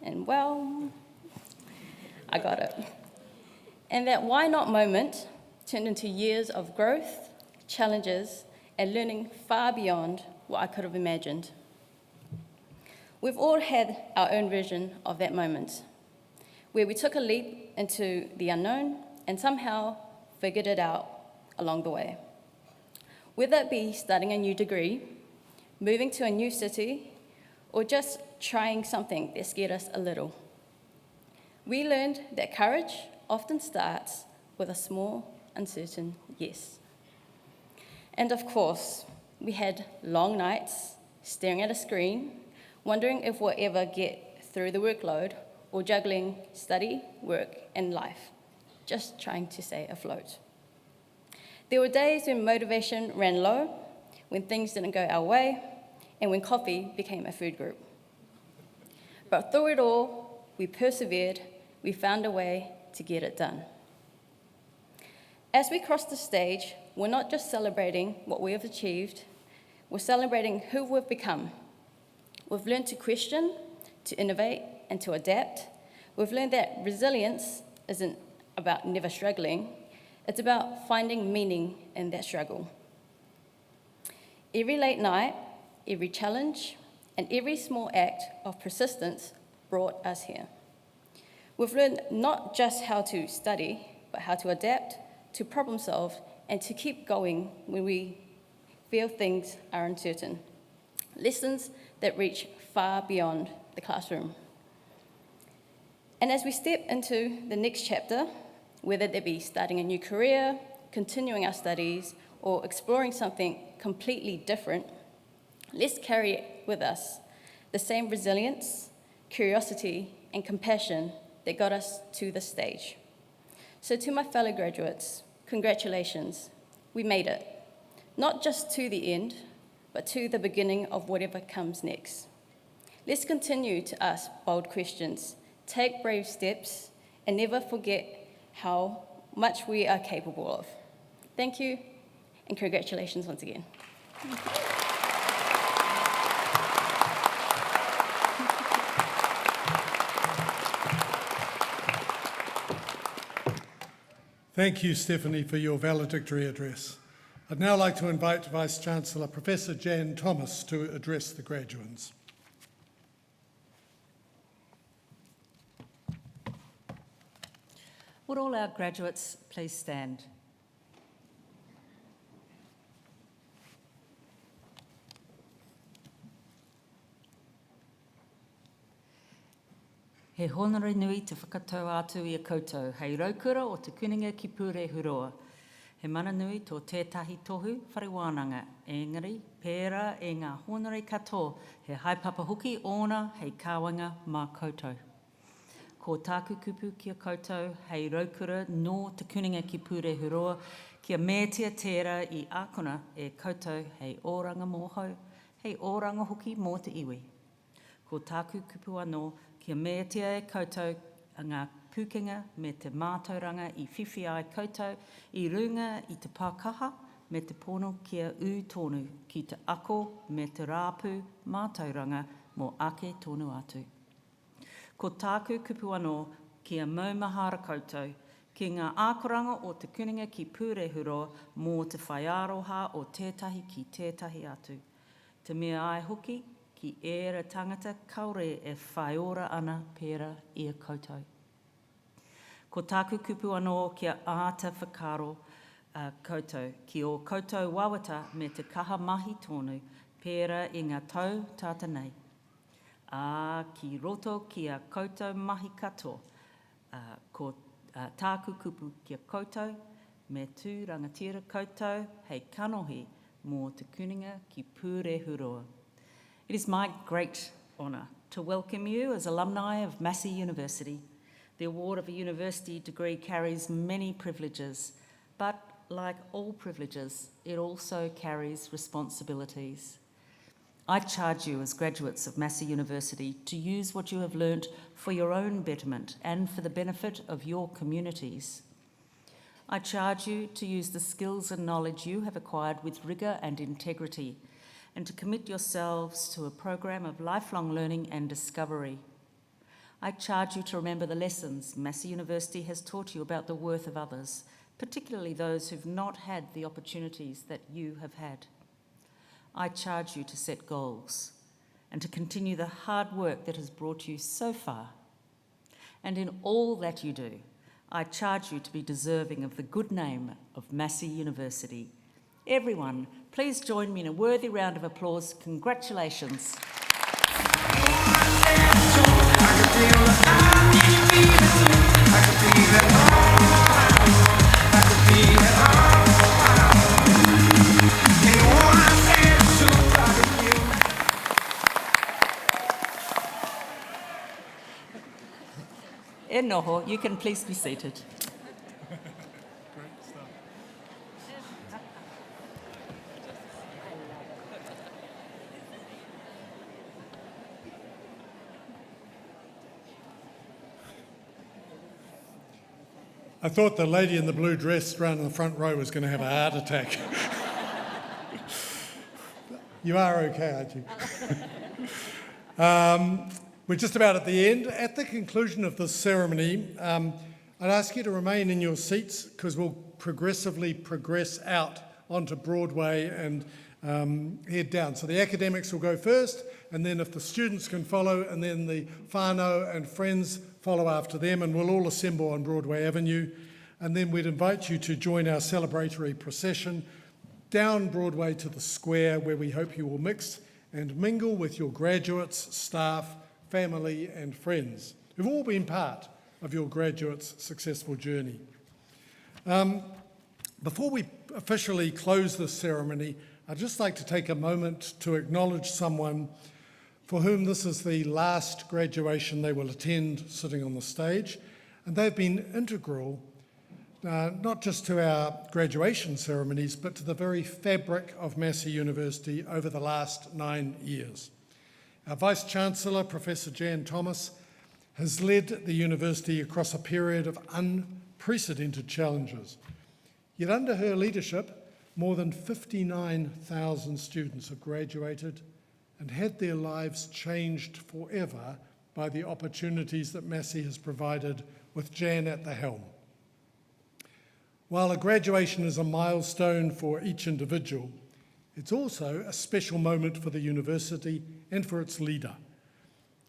And well, I got it. And that why not moment turned into years of growth, challenges, and learning far beyond what I could have imagined. We've all had our own version of that moment, where we took a leap into the unknown and somehow figured it out along the way. Whether it be starting a new degree, moving to a new city, or just trying something that scared us a little. We learned that courage often starts with a small, uncertain yes. And of course, we had long nights staring at a screen, wondering if we'll ever get through the workload, or juggling study, work, and life, just trying to stay afloat. There were days when motivation ran low, when things didn't go our way, and when coffee became a food group. But through it all, we persevered, we found a way to get it done. As we cross the stage, we're not just celebrating what we have achieved, we're celebrating who we've become. We've learned to question, to innovate, and to adapt. We've learned that resilience isn't about never struggling, it's about finding meaning in that struggle. Every late night, every challenge, and every small act of persistence brought us here. We've learned not just how to study, but how to adapt, to problem solve, and to keep going when we feel things are uncertain. Lessons that reach far beyond the classroom. And as we step into the next chapter, whether that be starting a new career, continuing our studies, or exploring something completely different, let's carry with us the same resilience, curiosity, and compassion that got us to this stage. So to my fellow graduates, congratulations, we made it. Not just to the end, but to the beginning of whatever comes next. Let's continue to ask bold questions, take brave steps, and never forget how much we are capable of. Thank you, and congratulations once again. Thank you, Stephanie, for your valedictory address. I'd now like to invite Vice-Chancellor Professor Jan Thomas to address the graduands. Would all our graduates please stand? He honore nui te whakatau atu I a koutou, hei raukura o te kuninga ki pure huroa. He mana nui tō tētahi tohu wharewānanga, engari, pērā e ngā honore katoa, he haipapa hoki ōna hei kāwanga mā koutou. Ko tāku kupu ki a koutou, hei raukura no te kuninga ki pure huroa, kia mētia tērā I ākona e koutou hei ōranga mōhau, hei ōranga hoki mō te iwi. Ko tāku kupu anō, kia mētia e koutou a ngā pūkenga me te mātauranga I whiwhi ai koutou, I runga I te pākaha me te pono kia ū tonu, ki te ako me te rāpū mātauranga mō ake tonu atu. Ko tāku kupu anō kia maumahara koutou, ki ngā ākoranga o te kuninga ki pūrehuro mō te whai aroha o tētahi ki tētahi atu. Te mea ai hoki ki ēra tangata kaore e whai ora ana pēra ia koutou. Ko tāku kupu anō kia āta whakaro koutou, ki o koutou wawata me te kaha mahi tonu, pēra i ngā tau tāta nei. Ki roto ki a koutou mahi katoa, ko tāku kupu kia koutou, me tū rangatira koutou, hei kanohi mō te kuninga ki pūrehuroa. It is my great honour to welcome you as alumni of Massey University. The award of a university degree carries many privileges, but like all privileges, it also carries responsibilities. I charge you as graduates of Massey University to use what you have learnt for your own betterment and for the benefit of your communities. I charge you to use the skills and knowledge you have acquired with rigour and integrity, and to commit yourselves to a program of lifelong learning and discovery. I charge you to remember the lessons Massey University has taught you about the worth of others, particularly those who've not had the opportunities that you have had. I charge you to set goals and to continue the hard work that has brought you so far. And in all that you do, I charge you to be deserving of the good name of Massey University. Everyone, please join me in a worthy round of applause. Congratulations. E noho, you can please be seated. I thought the lady in the blue dress round in the front row was going to have a heart attack. You are okay, aren't you? We're just about at the end. At the conclusion of this ceremony, I'd ask you to remain in your seats because we'll progressively progress out onto Broadway and head down. So the academics will go first, and then if the students can follow, and then the whānau and friends follow after them, and we'll all assemble on Broadway Avenue. And then we'd invite you to join our celebratory procession down Broadway to the square, where we hope you will mix and mingle with your graduates, staff, family and friends who've all been part of your graduates' successful journey. Before we officially close this ceremony, I'd just like to take a moment to acknowledge someone for whom this is the last graduation they will attend sitting on the stage, and they've been integral not just to our graduation ceremonies, but to the very fabric of Massey University over the last 9 years. Our Vice-Chancellor, Professor Jan Thomas, has led the university across a period of unprecedented challenges. Yet under her leadership, more than 59,000 students have graduated and had their lives changed forever by the opportunities that Massey has provided with Jan at the helm. While a graduation is a milestone for each individual, it's also a special moment for the university and for its leader.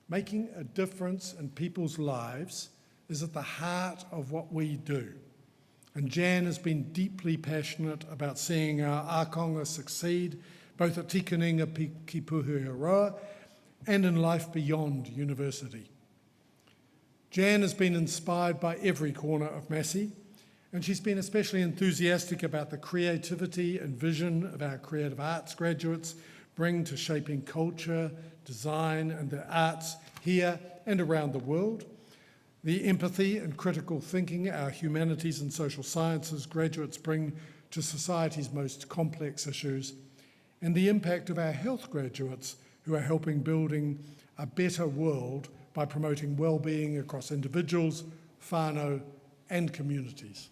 Making a difference in people's lives is at the heart of what we do. And Jan has been deeply passionate about seeing our ākonga succeed, both at Tikaninga ki Puhiaroa and in life beyond university. Jan has been inspired by every corner of Massey, and she's been especially enthusiastic about the creativity and vision of our creative arts graduates bring to shaping culture, design and the arts here and around the world, the empathy and critical thinking our humanities and social sciences graduates bring to society's most complex issues, and the impact of our health graduates who are helping building a better world by promoting well-being across individuals, whānau and communities.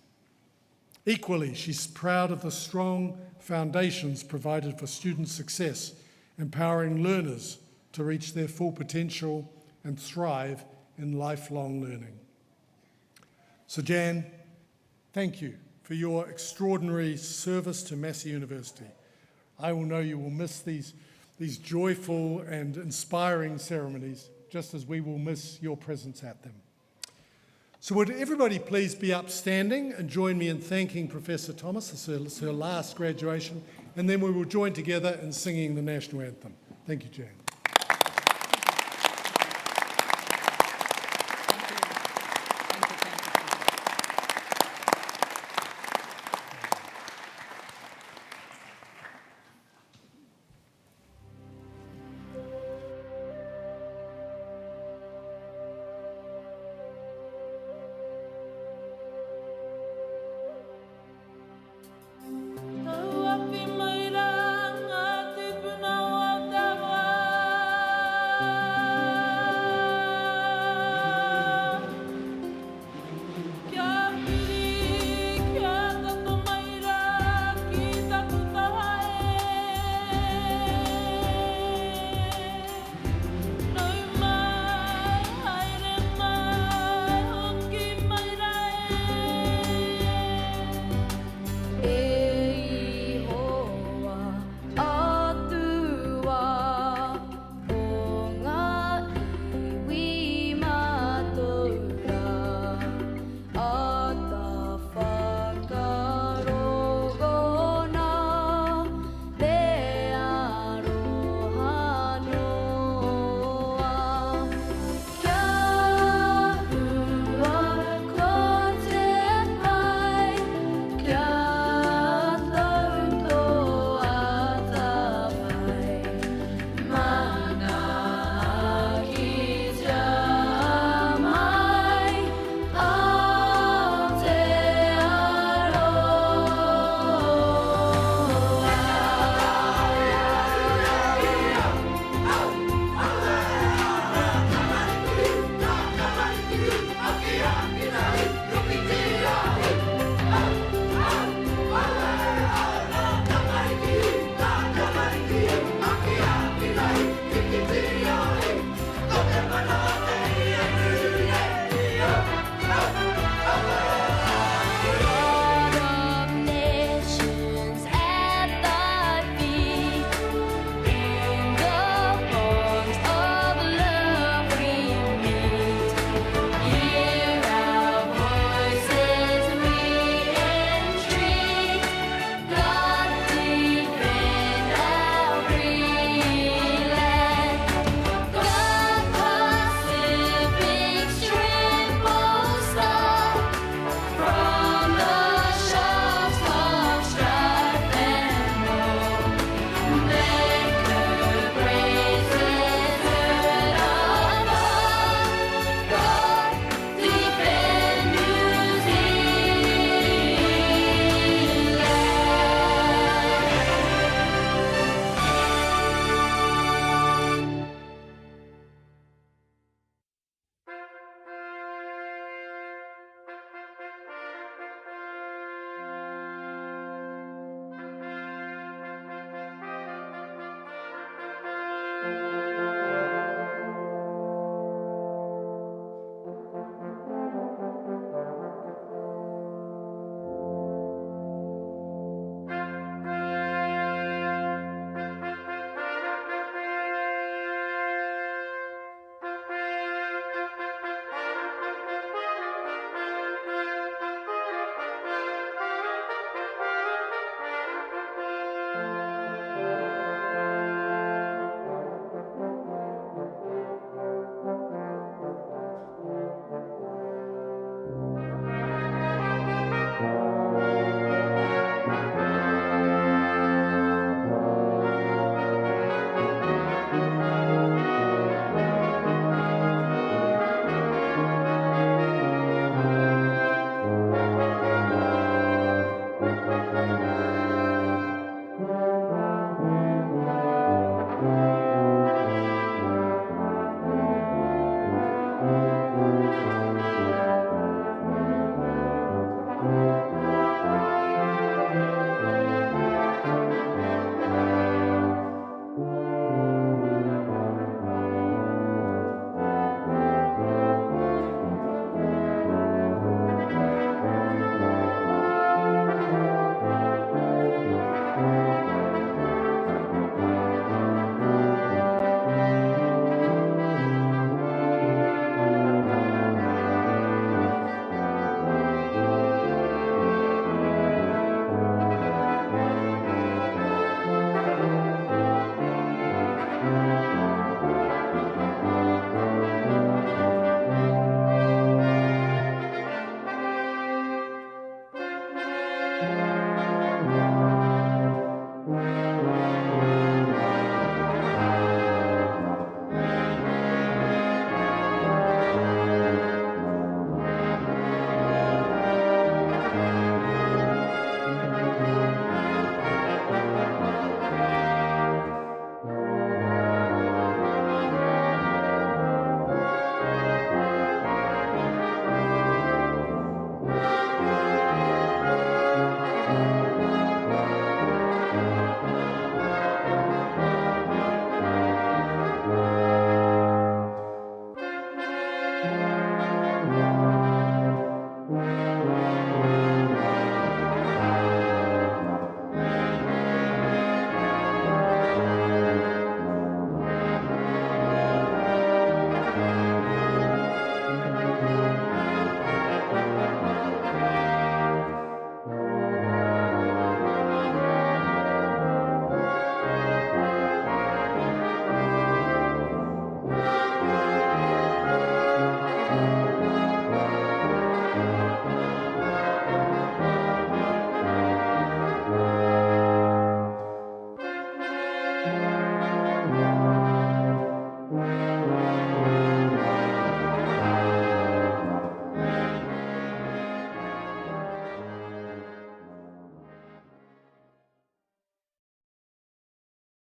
Equally, she's proud of the strong foundations provided for student success, empowering learners to reach their full potential and thrive in lifelong learning. So Jan, thank you for your extraordinary service to Massey University. I will know you will miss these joyful and inspiring ceremonies, just as we will miss your presence at them. So would everybody please be upstanding and join me in thanking Professor Thomas. It's her last graduation, and then we will join together in singing the national anthem. Thank you, Jan.